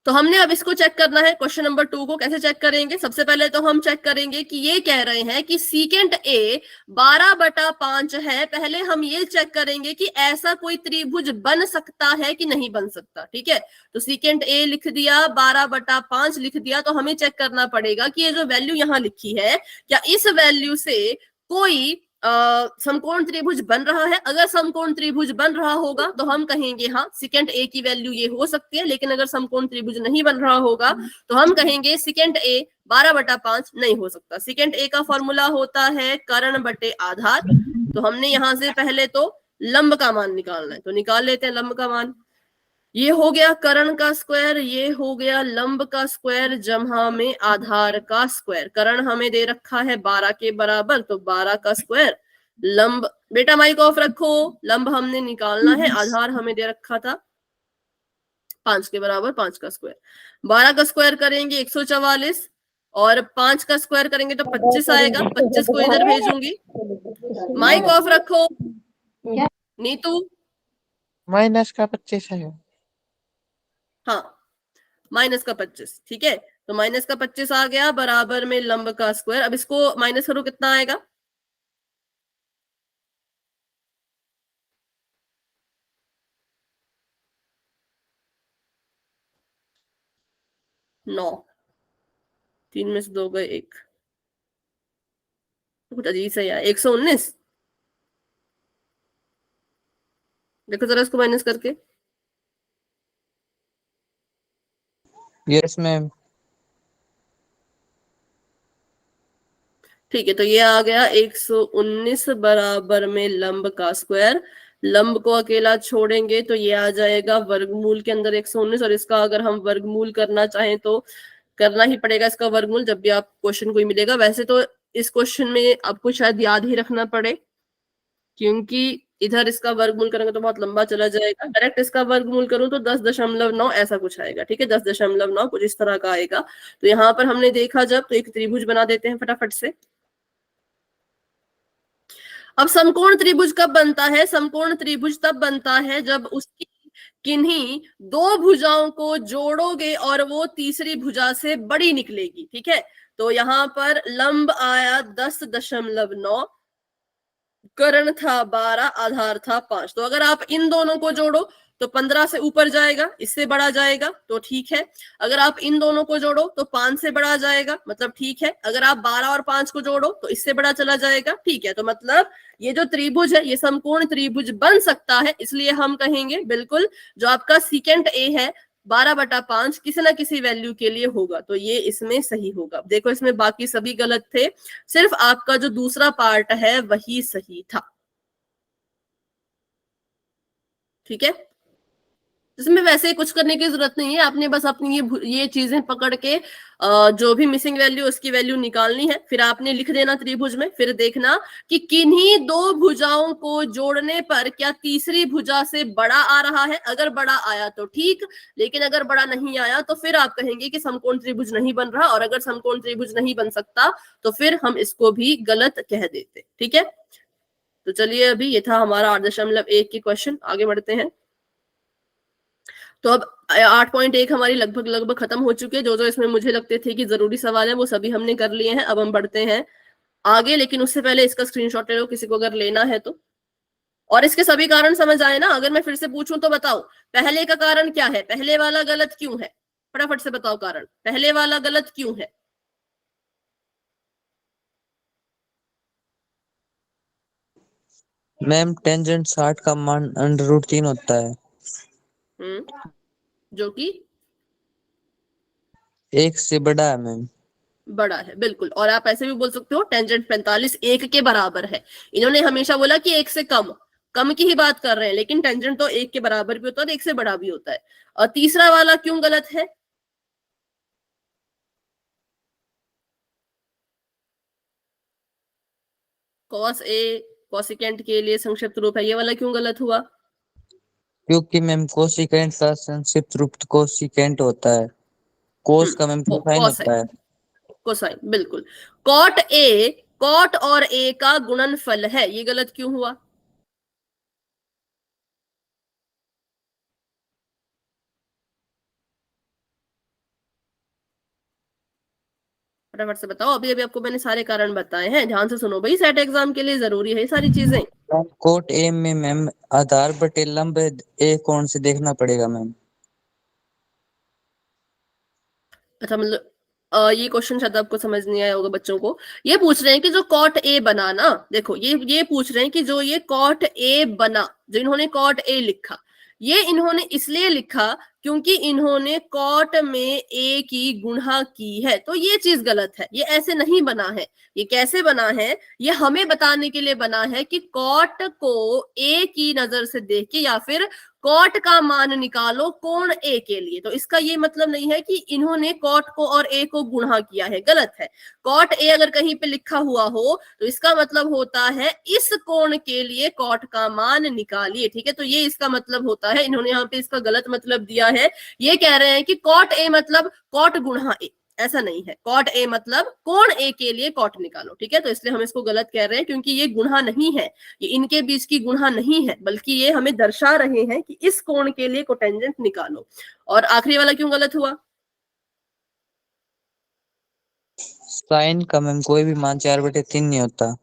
तो हमने अब इसको चेक करना है। क्वेश्चन नंबर 2 को कैसे चेक करेंगे? सबसे पहले तो हम चेक करेंगे कि ये कह रहे हैं कि सीकेंट ए 12/5 है। पहले हम ये चेक करेंगे कि ऐसा कोई त्रिभुज बन सकता है कि नहीं बन सकता। ठीक है, तो सीकेंट ए लिख दिया, 12/5 लिख दिया, तो हमें चेक करना पड़ेगा कि ये जो वैल्यू यहाँ लिखी है, क्या इस वैल्यू से कोई समकोण त्रिभुज बन रहा है? अगर समकोण त्रिभुज बन रहा होगा तो हम कहेंगे हाँ सेकेंड ए की वैल्यू ये हो सकती है, लेकिन अगर समकोण त्रिभुज नहीं बन रहा होगा तो हम कहेंगे सेकेंड ए 12/5 नहीं हो सकता। सेकेंड ए का फॉर्मूला होता है कर्ण बटे आधार। तो हमने यहां से पहले तो लंब का मान निकालना है, तो निकाल लेते हैं लंब का मान। ये हो गया कर्ण का स्क्वायर, ये हो गया लंब का स्क्वायर, जमा में आधार का स्क्वायर। कर्ण हमें दे रखा है 12 के बराबर, तो 12 का स्क्वायर। लंब, बेटा माइक ऑफ रखो, लंब हमने निकालना है, आधार हमें दे रखा था 5 के बराबर, 5 का स्क्वायर। 12 का स्क्वायर करेंगे 144, और 5 का स्क्वायर करेंगे तो 25 आएगा। 25 को इधर भेजूंगी। माइक ऑफ रखो नीतू। माइनस का 25 है। हाँ, माइनस का 25। ठीक है, तो माइनस का 25 आ गया बराबर में लंब का स्क्वायर। अब इसको माइनस करो, कितना आएगा? नौ, 3 में से 2 गए 1, कुछ अजीब सा यार। 119, देखो जरा इसको माइनस करके। Yes ma'am. ठीक है, तो ये आ गया 119 बराबर में लंब का स्क्वायर। लंब को अकेला छोड़ेंगे तो ये आ जाएगा वर्गमूल के अंदर 119, और इसका अगर हम वर्गमूल करना चाहें तो करना ही पड़ेगा इसका वर्गमूल, जब भी आप क्वेश्चन कोई मिलेगा। वैसे तो इस क्वेश्चन में आपको शायद याद ही रखना पड़े, क्योंकि इधर इसका वर्गमूल करेंगे तो बहुत लंबा चला जाएगा। डायरेक्ट इसका वर्गमूल करूं तो 10.9 ऐसा कुछ आएगा। ठीक है, 10.9 कुछ इस तरह का आएगा। तो यहाँ पर हमने देखा जब, तो एक त्रिभुज बना देते हैं फटाफट से। अब समकोण त्रिभुज कब बनता है? समकोण त्रिभुज तब बनता है जब उसकी किन्हीं दो भुजाओं को जोड़ोगे और वो तीसरी भुजा से बड़ी निकलेगी। ठीक है, तो यहां पर लंब आया 10.9, कर्ण था 12, आधार था 5। तो अगर आप इन दोनों को जोड़ो तो 15 से ऊपर जाएगा, इससे बड़ा जाएगा, तो ठीक है। अगर आप इन दोनों को जोड़ो तो 5 से बड़ा जाएगा, मतलब ठीक है। अगर आप 12 और 5 को जोड़ो तो इससे बड़ा चला जाएगा, ठीक है। तो मतलब ये जो त्रिभुज है ये समकोण त्रिभुज बन सकता है, इसलिए हम कहेंगे बिल्कुल जो आपका सीकेंट ए है 12/5 किसी ना किसी वैल्यू के लिए होगा, तो ये इसमें सही होगा। देखो इसमें बाकी सभी गलत थे, सिर्फ आपका जो दूसरा पार्ट है वही सही था। ठीक है, इसमें वैसे कुछ करने की जरूरत नहीं है, आपने बस अपनी ये चीजें पकड़ के जो भी मिसिंग वैल्यू उसकी वैल्यू निकालनी है, फिर आपने लिख देना त्रिभुज में। फिर देखना कि किन्हीं दो भुजाओं को जोड़ने पर क्या तीसरी भुजा से बड़ा आ रहा है। अगर बड़ा आया तो ठीक, लेकिन अगर बड़ा नहीं आया तो फिर आप कहेंगे कि समकोण त्रिभुज नहीं बन रहा, और अगर समकोण त्रिभुज नहीं बन सकता तो फिर हम इसको भी गलत कह देते। ठीक है, तो चलिए अभी ये था हमारा 8.1 की क्वेश्चन, आगे बढ़ते हैं। तो अब 8.1 हमारी लगभग खत्म हो चुकी है। जो जो इसमें मुझे लगते थे कि जरूरी सवाल है वो सभी हमने कर लिए हैं। अब हम बढ़ते हैं आगे, लेकिन उससे पहले इसका स्क्रीनशॉट ले लो किसी को अगर लेना है तो। और इसके सभी कारण समझ आए ना? अगर मैं फिर से पूछूं तो बताओ पहले का कारण क्या है, पहले वाला गलत क्यों है? फटाफट से बताओ कारण, पहले वाला गलत क्यों है? मैम टेंजेंट 60 का मान √3 होता है, जो कि 1 से बड़ा है मैम। बड़ा है, बिल्कुल। और आप ऐसे भी बोल सकते हो टेंजेंट 45 1 के बराबर है। इन्होंने हमेशा बोला कि 1 से कम, कम की ही बात कर रहे हैं, लेकिन टेंजेंट तो 1 के बराबर भी होता है और 1 से बड़ा भी होता है। और तीसरा वाला क्यों गलत है? कॉस ए कोसिकेंट के लिए संक्षिप्त रूप है, ये वाला क्यों गलत हुआ? क्योंकि मैम कोसिकेंट का संक्षिप्त रूप कोसिकेंट होता है, कोस का मैम कोसाइन होता है। कोसाइन, बिल्कुल। कॉट और ए का गुणनफल है, ये गलत क्यों हुआ? फटाफट से बताओ, अभी अभी आपको मैंने सारे कारण बताए हैं, ध्यान से सुनो भाई, सेट एग्जाम के लिए जरूरी है ये सारी चीजें। कोट ए में मैम आधार बटे लंब ए कोण से देखना पड़ेगा मैम। अच्छा, मतलब ये क्वेश्चन शायद आपको समझ नहीं आया होगा बच्चों को। ये पूछ रहे हैं कि जो कॉट ए बना ना, देखो ये पूछ रहे हैं कि जो ये कॉट ए बना, जो इन्होंने कॉट ए लिखा, ये इन्होंने इसलिए लिखा क्योंकि इन्होंने कॉट में ए की गुणा की है, तो ये चीज गलत है, ये ऐसे नहीं बना है। ये कैसे बना है, ये हमें बताने के लिए बना है कि कॉट को ए की नजर से देख के या फिर कॉट का मान निकालो कोण ए के लिए। तो इसका ये मतलब नहीं है कि इन्होंने कॉट को और ए को गुणा किया है, गलत है। कॉट ए अगर कहीं पे लिखा हुआ हो तो इसका मतलब होता है इस कोण के लिए कॉट का मान निकालिए, ठीक है। तो ये इसका मतलब होता है, इन्होंने यहाँ पे इसका गलत मतलब दिया है। ये कह रहे हैं कि कॉट ए मतलब कॉट गुणा ए, ऐसा नहीं है। कॉट ए मतलब कोण ए के लिए कॉट निकालो, ठीक है। तो इसलिए हम इसको गलत कह रहे हैं क्योंकि ये गुणा नहीं है, ये इनके बीच की गुणा नहीं है, बल्कि ये हमें दर्शा रहे हैं कि इस कोण के लिए कोटेंजेंट निकालो। और आखिरी वाला क्यों गलत हुआ? साइन का मैम कोई भी मान 4/3 नहीं होता।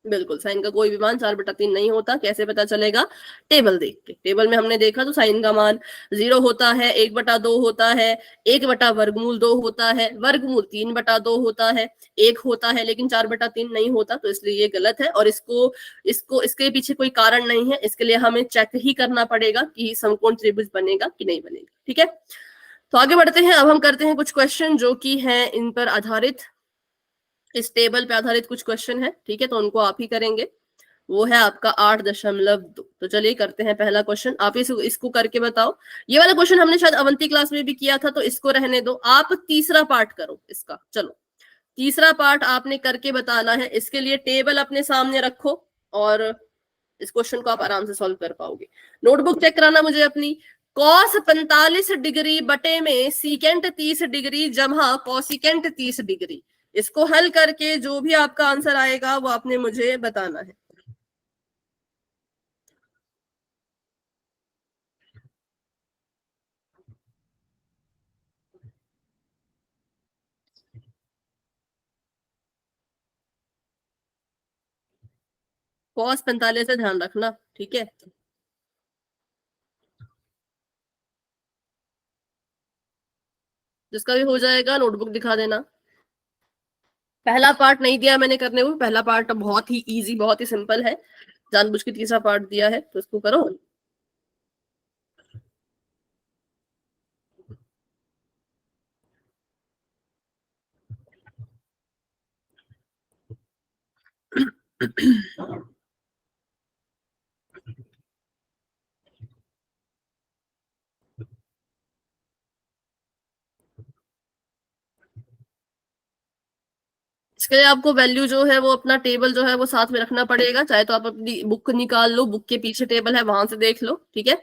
बिल्कुल, साइन का कोई भी मान 4/3 नहीं होता। कैसे पता चलेगा? टेबल देख के। टेबल में हमने देखा तो साइन का मान 0 होता है, 1/2 होता है, 1/वर्गमूल 2 होता है, वर्गमूल 3/2 होता है, 1 होता है, लेकिन 4/3 नहीं होता। तो इसलिए ये गलत है और इसको इसको इसके पीछे कोई कारण नहीं है, इसके लिए हमें चेक ही करना पड़ेगा कि समकोण त्रिभुज बनेगा कि नहीं बनेगा, ठीक है। तो आगे बढ़ते हैं, अब हम करते हैं कुछ क्वेश्चन जो कि हैं इन पर आधारित, इस टेबल पे आधारित कुछ क्वेश्चन है, ठीक है। तो उनको आप ही करेंगे। वो है आपका 8.2। तो चलिए करते हैं पहला क्वेश्चन। आप इसको करके बताओ। ये वाला क्वेश्चन हमने शायद अवंती क्लास में भी किया था, तो इसको रहने दो। आप तीसरा पार्ट करो इसका। चलो, तीसरा पार्ट आपने करके बताना है। इसके लिए टेबल अपने सामने रखो और इस क्वेश्चन को आप आराम से सॉल्व कर पाओगे। नोटबुक चेक कराना मुझे अपनी। कॉस 45 डिग्री बटे में सीकेंट 30 डिग्री जमा कॉसिकेंट 30 डिग्री, इसको हल करके जो भी आपका आंसर आएगा वो आपने मुझे बताना है। कॉस 45 से ध्यान रखना, ठीक है। जिसका भी हो जाएगा नोटबुक दिखा देना। पहला पार्ट नहीं दिया मैंने करने को, पहला पार्ट बहुत ही इजी, बहुत ही सिंपल है। जानबूझ के तीसरा पार्ट दिया है, तो इसको करो। इसके लिए आपको वैल्यू जो है वो अपना टेबल जो है वो साथ में रखना पड़ेगा। चाहे तो आप अपनी बुक निकाल लो, बुक के पीछे टेबल है वहां से देख लो, ठीक है।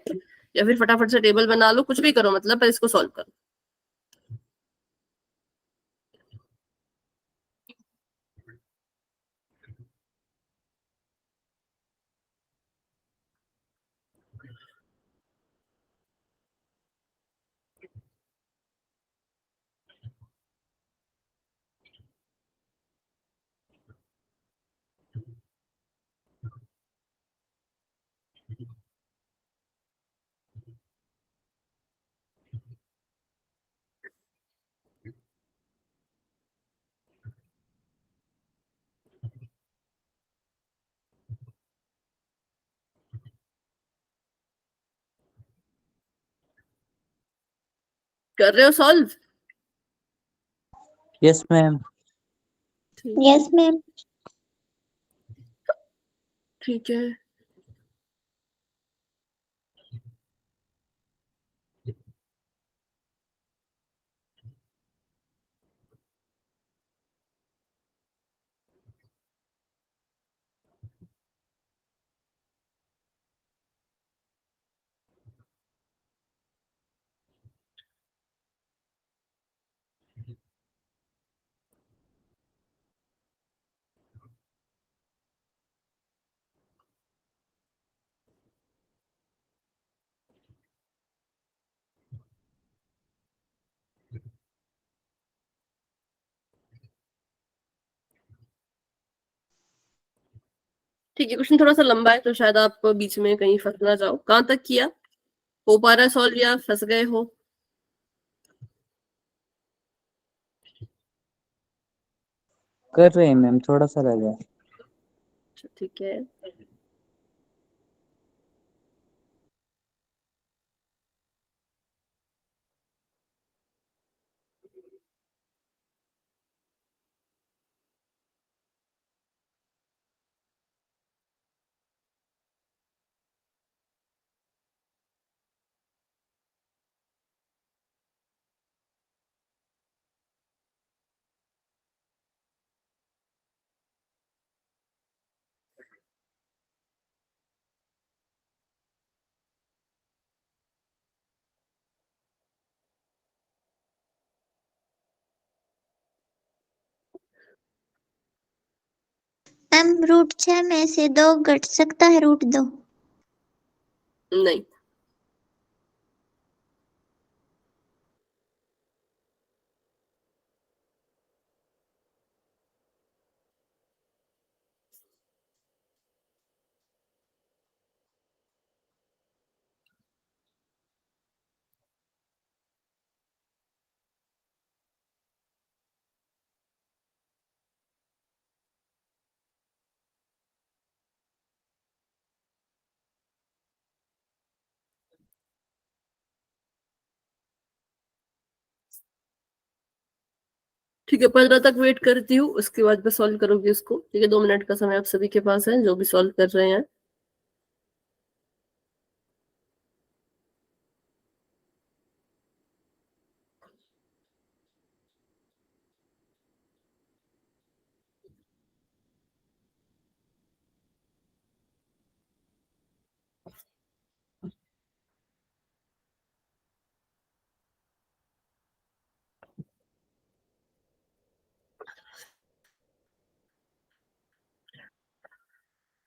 या फिर फटाफट से टेबल बना लो, कुछ भी करो, मतलब पर इसको सॉल्व करो। कर रहे हो solve? Yes ma'am. Yes ma'am. ठीक है। ठीक है, क्वेश्चन थोड़ा सा लंबा है तो शायद आप बीच में कहीं फंस ना जाओ। कहाँ तक किया? हो पा रहा है सॉल्व या फंस गए हो? कर रहे हैं मैम, थोड़ा सा रह गया। अच्छा, ठीक है। मैम √6 में से 2 घट सकता है √2? नहीं। ठीक है, 15 तक वेट करती हूँ, उसके बाद मैं सॉल्व करूंगी उसको। ठीक है, 2 मिनट का समय आप सभी के पास है जो भी सॉल्व कर रहे हैं।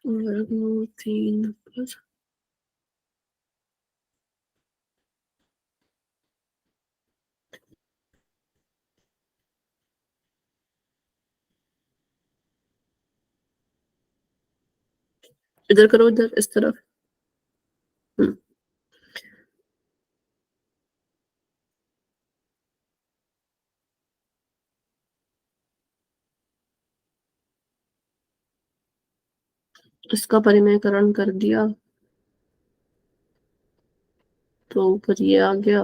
वर्गमूल 3 प्लस इधर करो, इधर इस तरफ। इसका परिमेयकरण कर दिया तो ऊपर ये आ गया।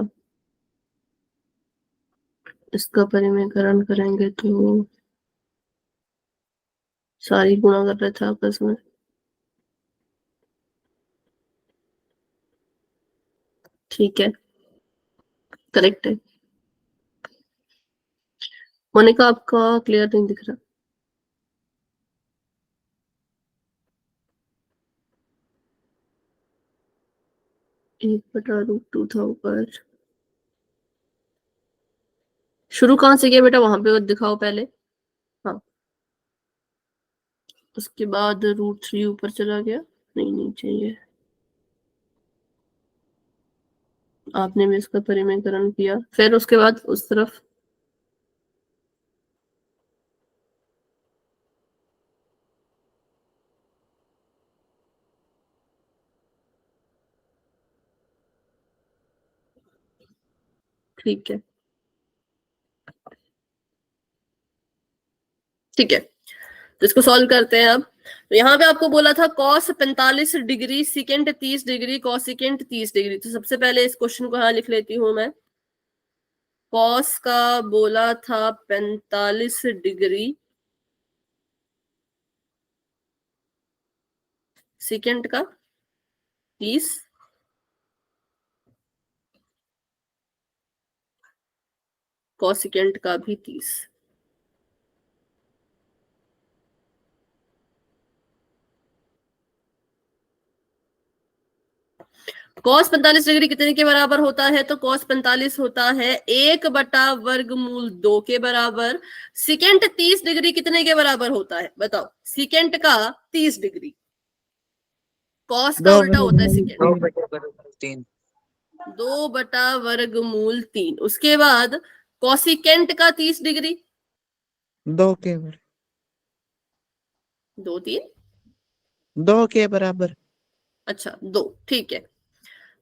इसका परिमेयकरण करेंगे तो सारी गुणा कर रहे थे आपस में। ठीक है, करेक्ट है। मोनिका आपका क्लियर नहीं दिख रहा। 1/√2 था ऊपर। शुरू कहाँ से किया बेटा? वहां पे दिखाओ पहले। हाँ, उसके बाद √3 ऊपर चला गया। नहीं, नहीं चाहिए। आपने भी इसका परिमेयकरण किया, फिर उसके बाद उस तरफ। ठीक है, ठीक है, तो इसको सॉल्व करते हैं अब। तो यहाँ पे आपको बोला था cos 45 degree, second 30 degree, cosecant 30 degree. तो सबसे पहले इस क्वेश्चन को यहाँ लिख लेती हूँ मैं। cos का बोला था 45 डिग्री, सेकेंड का 30, cosecant का भी 30। cos 45 डिग्री कितने के बराबर होता है? तो cos 45 होता है 1/√2 के बराबर। सेकेंड 30 डिग्री कितने के बराबर होता है बताओ? सेकेंड का 30 डिग्री, cos का उल्टा होता है सेकेंड। 2/√3। 2/√3। उसके बाद cosecant का 30 डिग्री, 2 के 2 3 2 के बराबर। अच्छा 2, ठीक है।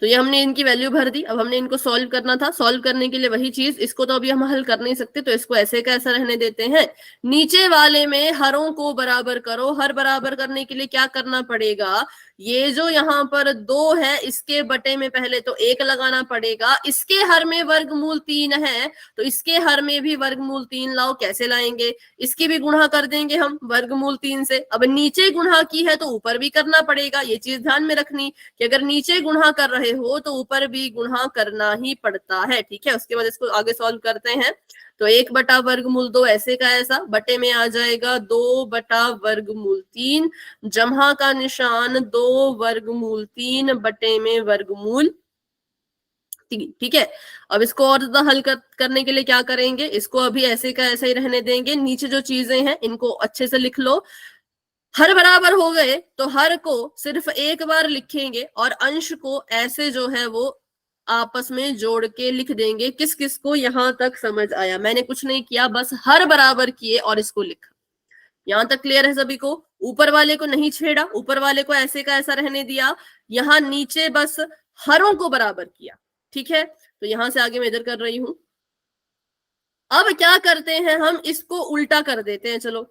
तो ये हमने इनकी वैल्यू भर दी। अब हमने इनको सॉल्व करना था। सॉल्व करने के लिए वही चीज, इसको तो अभी हम हल कर नहीं सकते, तो इसको ऐसे का ऐसा रहने देते हैं। नीचे वाले में हरों को बराबर करो। हर बराबर करने के लिए क्या करना पड़ेगा, ये जो यहाँ पर 2 है इसके बटे में पहले तो 1 लगाना पड़ेगा। इसके हर में वर्गमूल 3 है तो इसके हर में भी वर्गमूल 3 लाओ। कैसे लाएंगे, इसकी भी गुणा कर देंगे हम वर्गमूल 3 से। अब नीचे गुणा की है तो ऊपर भी करना पड़ेगा, ये चीज ध्यान में रखनी कि अगर नीचे गुणा कर रहे हो तो ऊपर भी गुणा करना ही पड़ता है। ठीक है, उसके बाद इसको आगे सॉल्व करते हैं। तो 1 बटा वर्गमूल 2 ऐसे का ऐसा, बटे में आ जाएगा 2 बटा वर्गमूल 3, जमा का निशान 2 वर्गमूल 3 बटे में वर्गमूल 3। ठीक है, अब इसको और ज्यादा हल करने के लिए क्या करेंगे, इसको अभी ऐसे का ऐसा ही रहने देंगे। नीचे जो चीजें हैं इनको अच्छे से लिख लो। हर बराबर हो गए तो हर को सिर्फ एक बार लिखेंगे और अंश को ऐसे जो है वो आपस में जोड़ के लिख देंगे। किस किस को यहां तक समझ आया? मैंने कुछ नहीं किया, बस हर बराबर किए और इसको लिखा। यहां तक क्लियर है सभी को? ऊपर वाले को नहीं छेड़ा, ऊपर वाले को ऐसे का ऐसा रहने दिया। यहां नीचे बस हरों को बराबर किया। ठीक है, तो यहां से आगे मैं इधर कर रही हूं। अब क्या करते हैं, हम इसको उल्टा कर देते हैं। चलो,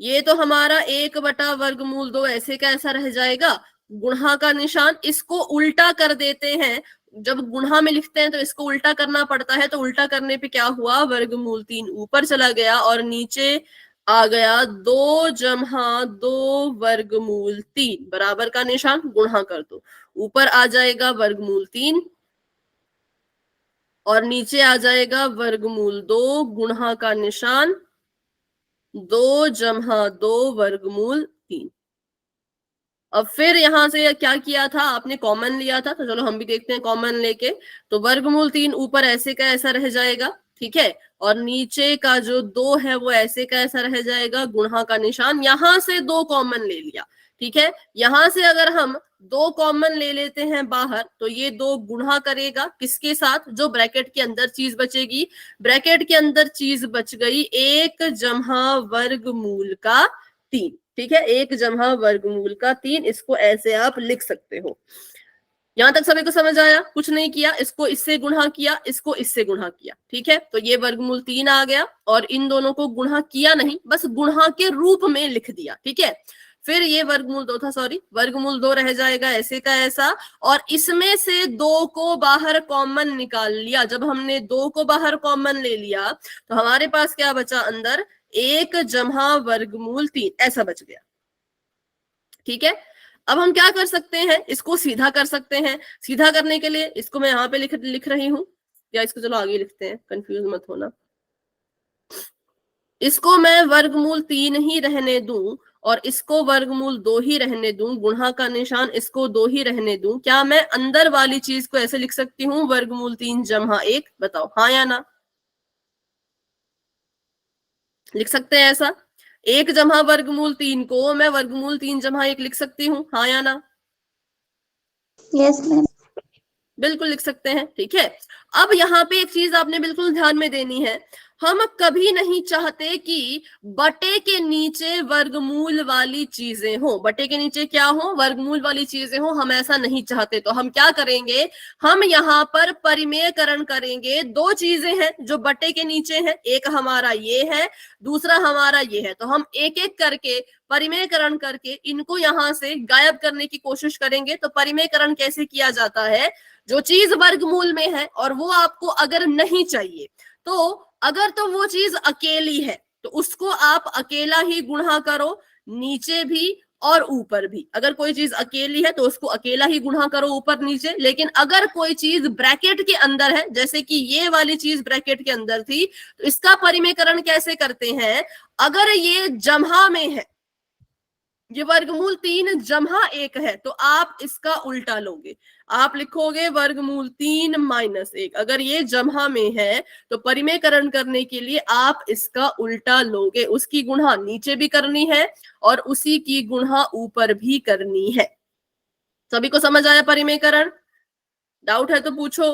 ये तो हमारा 1 बटा वर्गमूल 2 ऐसे का ऐसा रह जाएगा। गुणा का निशान, इसको उल्टा कर देते हैं। जब गुणा में लिखते हैं तो इसको उल्टा करना पड़ता है, तो उल्टा करने पे क्या हुआ, वर्गमूल 3 ऊपर चला गया और नीचे आ गया 2 जमा 2 वर्गमूल 3 बराबर का निशान गुणा कर दो। ऊपर आ जाएगा वर्गमूल 3 और नीचे आ जाएगा वर्गमूल 2 गुणा का निशान 2 जमा 2 वर्गमूल 3। अब फिर यहां से क्या किया था, आपने कॉमन लिया था, तो चलो हम भी देखते हैं कॉमन लेके। तो वर्गमूल 3 ऊपर ऐसे का ऐसा रह जाएगा। ठीक है, और नीचे का जो 2 है वो ऐसे का ऐसा रह जाएगा, गुणा का निशान। यहां से 2 कॉमन ले लिया। ठीक है, यहां से अगर हम 2 कॉमन ले लेते हैं बाहर तो ये 2 गुणा करेगा किसके साथ, जो ब्रैकेट के अंदर चीज बचेगी। ब्रैकेट के अंदर चीज बच गई 1 जमा वर्गमूल का 3। ठीक है, 1 जमा वर्गमूल का 3, इसको ऐसे आप लिख सकते हो। यहां तक सभी को समझ आया? कुछ नहीं किया, इसको इससे गुणा किया, इसको इससे गुणा किया। ठीक है, तो ये वर्गमूल 3 आ गया और इन दोनों को गुणा किया नहीं, बस गुणा के रूप में लिख दिया। ठीक है, फिर ये वर्गमूल 2 था, सॉरी वर्गमूल 2 रह जाएगा ऐसे का ऐसा, और इसमें से 2 को बाहर कॉमन निकाल लिया। जब हमने 2 को बाहर कॉमन ले लिया तो हमारे पास क्या बचा अंदर, 1 जमा वर्गमूल 3 ऐसा बच गया। ठीक है, अब हम क्या कर सकते हैं, इसको सीधा कर सकते हैं। सीधा करने के लिए इसको मैं यहाँ पे लिख रही हूं, या इसको चलो आगे लिखते हैं, कंफ्यूज मत होना। इसको मैं वर्गमूल 3 ही रहने दूं और इसको वर्गमूल 2 ही रहने दूं, गुणा का निशान इसको 2 ही रहने दूं। क्या मैं अंदर वाली चीज को ऐसे लिख सकती हूँ, वर्गमूल 3 जमा 1? बताओ हाँ या ना? लिख सकते हैं ऐसा? 1 जमा वर्गमूल 3 को मैं वर्गमूल 3 जमा 1 लिख सकती हूँ, हाँ या ना? Yes ma'am. बिल्कुल लिख सकते हैं। ठीक है, अब यहाँ पे एक चीज आपने बिल्कुल ध्यान में देनी है, हम कभी नहीं चाहते कि बटे के नीचे वर्गमूल वाली चीजें हो। बटे के नीचे क्या हो, वर्गमूल वाली चीजें हो, हम ऐसा नहीं चाहते। तो हम क्या करेंगे, हम यहाँ पर परिमेयकरण करेंगे। 2 चीजें हैं जो बटे के नीचे हैं, एक हमारा ये है, दूसरा हमारा ये है। तो हम एक एक करके परिमेयकरण करके इनको यहां से गायब करने की कोशिश करेंगे। तो परिमेयकरण कैसे किया जाता है, जो चीज वर्गमूल में है और वो आपको अगर नहीं चाहिए, तो अगर तो वो चीज अकेली है तो उसको आप अकेला ही गुणा करो, नीचे भी और ऊपर भी। अगर कोई चीज अकेली है तो उसको अकेला ही गुणा करो ऊपर नीचे। लेकिन अगर कोई चीज ब्रैकेट के अंदर है, जैसे कि ये वाली चीज ब्रैकेट के अंदर थी, तो इसका परिमेयकरण कैसे करते हैं, अगर ये जमा में है, ये वर्गमूल 3 जमा 1 है, तो आप इसका उल्टा लोगे, आप लिखोगे वर्गमूल 3 माइनस 1। अगर ये जमा में है तो परिमेयकरण करने के लिए आप इसका उल्टा लोगे, उसकी गुणा नीचे भी करनी है और उसी की गुणा ऊपर भी करनी है। सभी को समझ आया परिमेयकरण? डाउट है तो पूछो।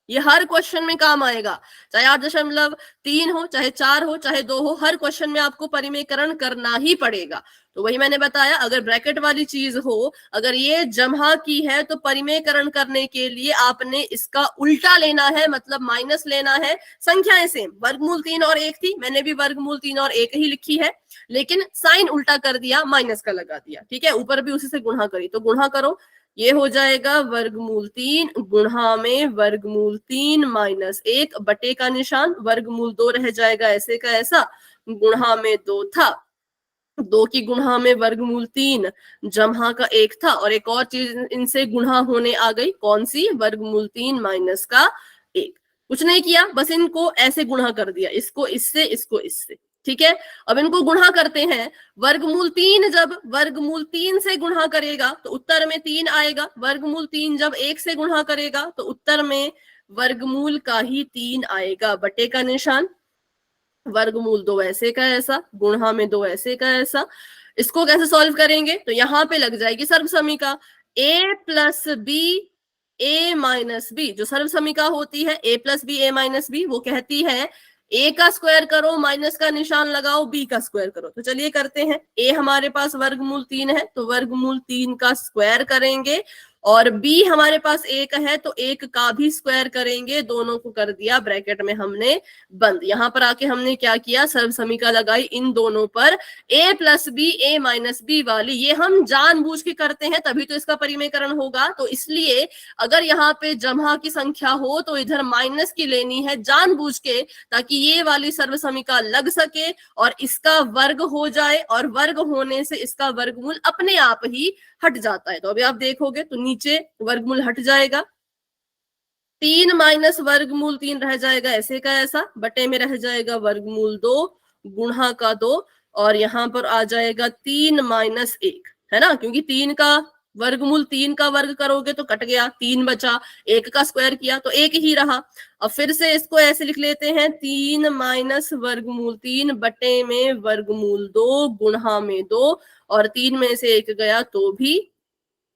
ये हर क्वेश्चन में काम आएगा, चाहे 8.3 हो, चाहे 4 हो, चाहे 2 हो, हर क्वेश्चन में आपको परिमेयकरण करना ही पड़ेगा। तो वही मैंने बताया, अगर ब्रैकेट वाली चीज हो, अगर ये जमा की है तो परिमेयकरण करने के लिए आपने इसका उल्टा लेना है, मतलब माइनस लेना है। संख्याएं सेम, वर्गमूल 3 और 1 थी, मैंने भी वर्गमूल 3 और 1 ही लिखी है, लेकिन साइन उल्टा कर दिया, माइनस का लगा दिया। ठीक है, ऊपर भी उसी से गुणा करी, तो गुणा करो, ये हो जाएगा वर्गमूल 3 गुणा में वर्गमूल 3 माइनस 1 बटे का निशान, वर्गमूल 2 रह जाएगा ऐसे का ऐसा, गुणा में 2 था, 2 की गुणा में वर्गमूल 3 जमा का 1 था, और एक और चीज इनसे गुणा होने आ गई, कौन सी, वर्गमूल 3 माइनस का 1। कुछ नहीं किया, बस इनको ऐसे गुणा कर दिया, इसको इससे, इसको इससे। ठीक है, अब इनको गुणा करते हैं। वर्गमूल 3 जब वर्गमूल 3 से गुणा करेगा तो उत्तर में 3 आएगा, वर्गमूल 3 जब 1 से गुणा करेगा तो उत्तर में वर्गमूल का ही 3 आएगा, बटे का निशान, वर्गमूल 2 ऐसे का ऐसा, गुणा में 2 ऐसे का ऐसा। इसको कैसे सॉल्व करेंगे, तो यहाँ पे लग जाएगी सर्वसमीका, a plus B a minus B, जो सर्वसमीका होती है a plus B a minus B, वो कहती है a का स्क्वायर करो, माइनस का निशान लगाओ, b का स्क्वायर करो। तो चलिए करते हैं, a हमारे पास वर्गमूल 3 है तो वर्गमूल 3 का स्क्वायर करेंगे, और b हमारे पास 1 है तो 1 का भी स्क्वायर करेंगे, दोनों को कर दिया ब्रैकेट में हमने बंद। यहां पर आके हमने क्या किया, सर्वसमीका लगाई इन दोनों पर, a plus B a minus B वाली, ये हम जानबूझ के करते हैं, तभी तो इसका परिमेयकरण होगा। तो इसलिए अगर यहाँ पे जमा की संख्या हो तो इधर माइनस की लेनी है जानबूझ के, ताकि ये वाली सर्वसमीका लग सके और इसका वर्ग हो जाए, और वर्ग होने से इसका वर्गमूल अपने आप ही हट जाता है। तो अभी आप देखोगे तो नीचे वर्गमूल हट जाएगा, 3 माइनस वर्गमूल 3 रह जाएगा ऐसे का ऐसा, बटे में रह जाएगा वर्गमूल 2 गुणा का 2, और यहाँ पर आ जाएगा 3 माइनस 1, है ना, क्योंकि 3 का वर्गमूल 3 का वर्ग करोगे तो कट गया, 3 बचा, 1 का स्क्वायर किया तो 1 ही रहा। अब फिर से इसको ऐसे लिख लेते हैं, 3 माइनस वर्गमूल 3 बटे में वर्गमूल 2 गुणा में 2, और 3 में से 1 गया तो भी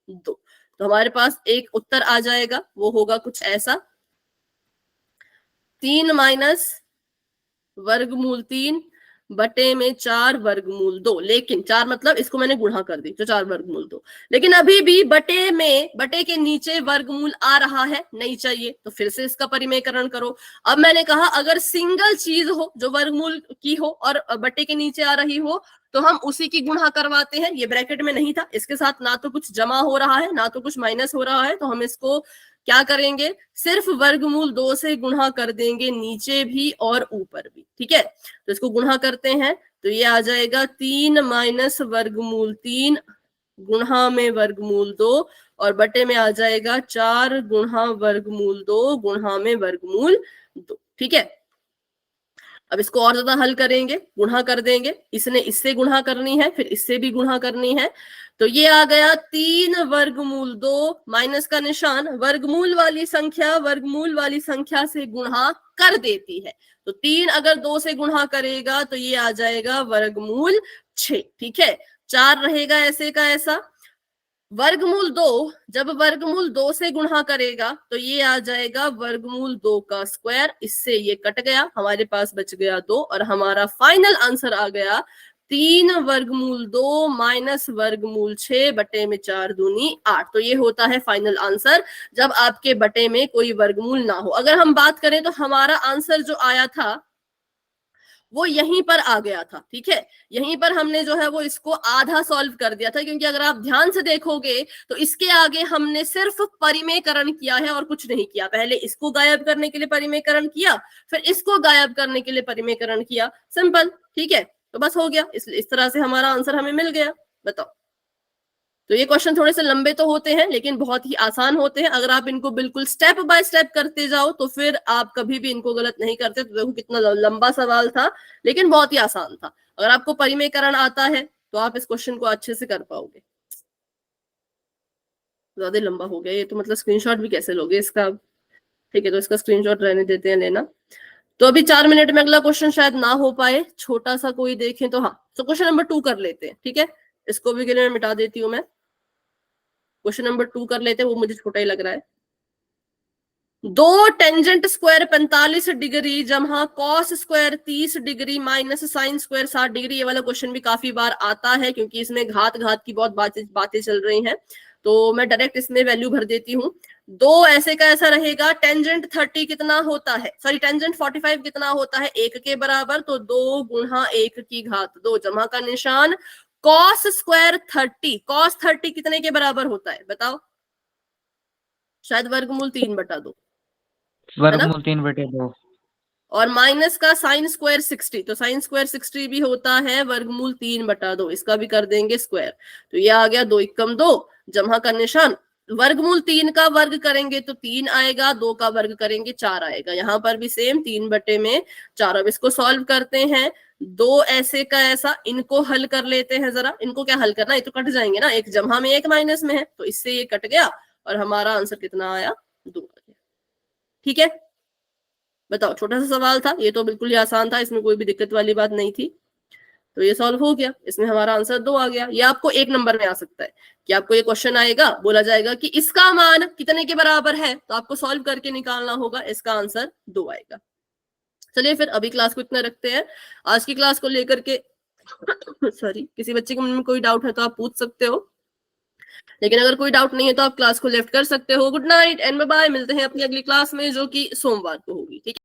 2। तो हमारे पास एक उत्तर आ जाएगा, वो होगा कुछ ऐसा, 3 माइनस वर्गमूल 3 बटे में 4 वर्गमूल 2, लेकिन 4 मतलब इसको मैंने गुणा कर दी तो 4 वर्गमूल 2, लेकिन अभी भी बटे में, बटे के नीचे वर्गमूल आ रहा है, नहीं चाहिए, तो फिर से इसका परिमेयकरण करो। अब मैंने कहा अगर सिंगल चीज हो जो वर्गमूल की हो और बटे के नीचे आ रही हो तो हम उसी की गुणा करवाते हैं। ये ब्रैकेट में नहीं था, इसके साथ ना तो कुछ जमा हो रहा है ना तो कुछ माइनस हो रहा है, तो हम इसको क्या करेंगे, सिर्फ वर्गमूल 2 से गुणा कर देंगे, नीचे भी और ऊपर भी। ठीक है, तो इसको गुणा करते हैं तो ये आ जाएगा 3 माइनस वर्गमूल 3 गुणा में वर्गमूल 2, और बटे में आ जाएगा 4 गुणा वर्गमूल 2 गुणा में वर्गमूल 2। ठीक है, अब इसको और ज्यादा हल करेंगे, गुणा कर देंगे, इसने इससे गुणा करनी है, फिर इससे भी गुणा करनी है, तो ये आ गया 3 वर्गमूल 2 माइनस का निशान, वर्गमूल वाली संख्या से गुणा कर देती है, तो 3 अगर 2 से गुणा करेगा तो ये आ जाएगा वर्गमूल 6। ठीक है, 4 रहेगा ऐसे का ऐसा, वर्गमूल 2 जब वर्गमूल 2 से गुणा करेगा तो ये आ जाएगा वर्गमूल 2 का स्क्वायर, इससे ये कट गया, हमारे पास बच गया 2, और हमारा फाइनल आंसर आ गया 3 वर्गमूल 2 माइनस वर्गमूल 6 बटे में 4 दूनी 8। तो ये होता है फाइनल आंसर जब आपके बटे में कोई वर्गमूल ना हो। अगर हम बात करें तो हमारा आंसर जो आया था वो यहीं पर आ गया था। ठीक है, यहीं पर हमने जो है वो इसको आधा सॉल्व कर दिया था, क्योंकि अगर आप ध्यान से देखोगे तो इसके आगे हमने सिर्फ परिमेयकरण किया है और कुछ नहीं किया। पहले इसको गायब करने के लिए परिमेयकरण किया, फिर इसको गायब करने के लिए परिमेयकरण किया, सिंपल। ठीक है, तो बस हो गया, इस तरह से हमारा आंसर हमें मिल गया। बताओ, तो ये क्वेश्चन थोड़े से लंबे तो होते हैं लेकिन बहुत ही आसान होते हैं। अगर आप इनको बिल्कुल स्टेप बाय स्टेप करते जाओ तो फिर आप कभी भी इनको गलत नहीं करते। तो देखो कितना लंबा सवाल था लेकिन बहुत ही आसान था। अगर आपको परिमेयकरण आता है तो आप इस क्वेश्चन को अच्छे से कर पाओगे। ज्यादा लंबा हो गया ये तो, मतलब स्क्रीनशॉट भी कैसे लोगे इसका। ठीक है, तो इसका स्क्रीनशॉट रहने देते हैं लेना। तो अभी 4 मिनट में अगला क्वेश्चन शायद ना हो पाए, छोटा सा कोई देखें तो। हाँ, तो क्वेश्चन नंबर 2 कर लेते हैं। ठीक है, इसको भी के लिए मिटा देती हूँ मैं। क्वेश्चन नंबर 2 कर लेते हैं, वो मुझे छोटा ही लग रहा है। दो टेंजेंट स्क्वायर 45 डिग्री जमा cos square 30 degree minus sine square 60 degree. ये वाला क्वेश्चन भी काफी बार आता है क्योंकि इसमें घात की बहुत बातें चल रही हैं, तो मैं डायरेक्ट इसमें वैल्यू भर देती हूँ। दो ऐसे का ऐसा रहेगा, टेंजेंट 30 कितना होता है, सॉरी टेंजेंट 45 कितना होता है, 1 के बराबर, तो 2 गुणा 1 की घात 2 जमा का निशान कॉस स्क्वायर 30, कॉस 30 कितने के बराबर होता है बताओ, शायद वर्गमूल 3/2, वर्गमूल 3/2, और माइनस का साइन स्क्वायर 60, तो साइन स्क्वायर 60 भी होता है वर्गमूल 3/2, इसका भी कर देंगे स्क्वायर, तो ये आ गया 2 एकम 2 जमा का निशान, वर्गमूल 3 का वर्ग करेंगे तो 3 आएगा, 2 का वर्ग करेंगे 4 आएगा, यहाँ पर भी सेम 3/4। अब इसको सॉल्व करते हैं, दो ऐसे का ऐसा, इनको हल कर लेते हैं जरा, इनको क्या हल करना, ये तो कट जाएंगे ना, एक जमा में एक माइनस में है, तो इससे ये कट गया और हमारा आंसर कितना आया, 2 आ गया। ठीक है, बताओ, छोटा सा सवाल था ये, तो बिल्कुल ही आसान था, इसमें कोई भी दिक्कत वाली बात नहीं थी, तो ये सॉल्व हो गया, इसमें हमारा आंसर 2 आ गया। ये आपको 1 नंबर में आ सकता है कि आपको ये क्वेश्चन आएगा, बोला जाएगा कि इसका मान कितने के बराबर है, तो आपको सॉल्व करके निकालना होगा, इसका आंसर 2 आएगा। चलिए फिर अभी क्लास को इतना रखते हैं, आज की क्लास को लेकर के सॉरी, किसी बच्चे के मन में कोई डाउट है तो आप पूछ सकते हो, लेकिन अगर कोई डाउट नहीं है तो आप क्लास को लेफ्ट कर सकते हो। Good night and bye bye, मिलते हैं अपनी अगली क्लास में जो कि सोमवार को होगी। ठीक है।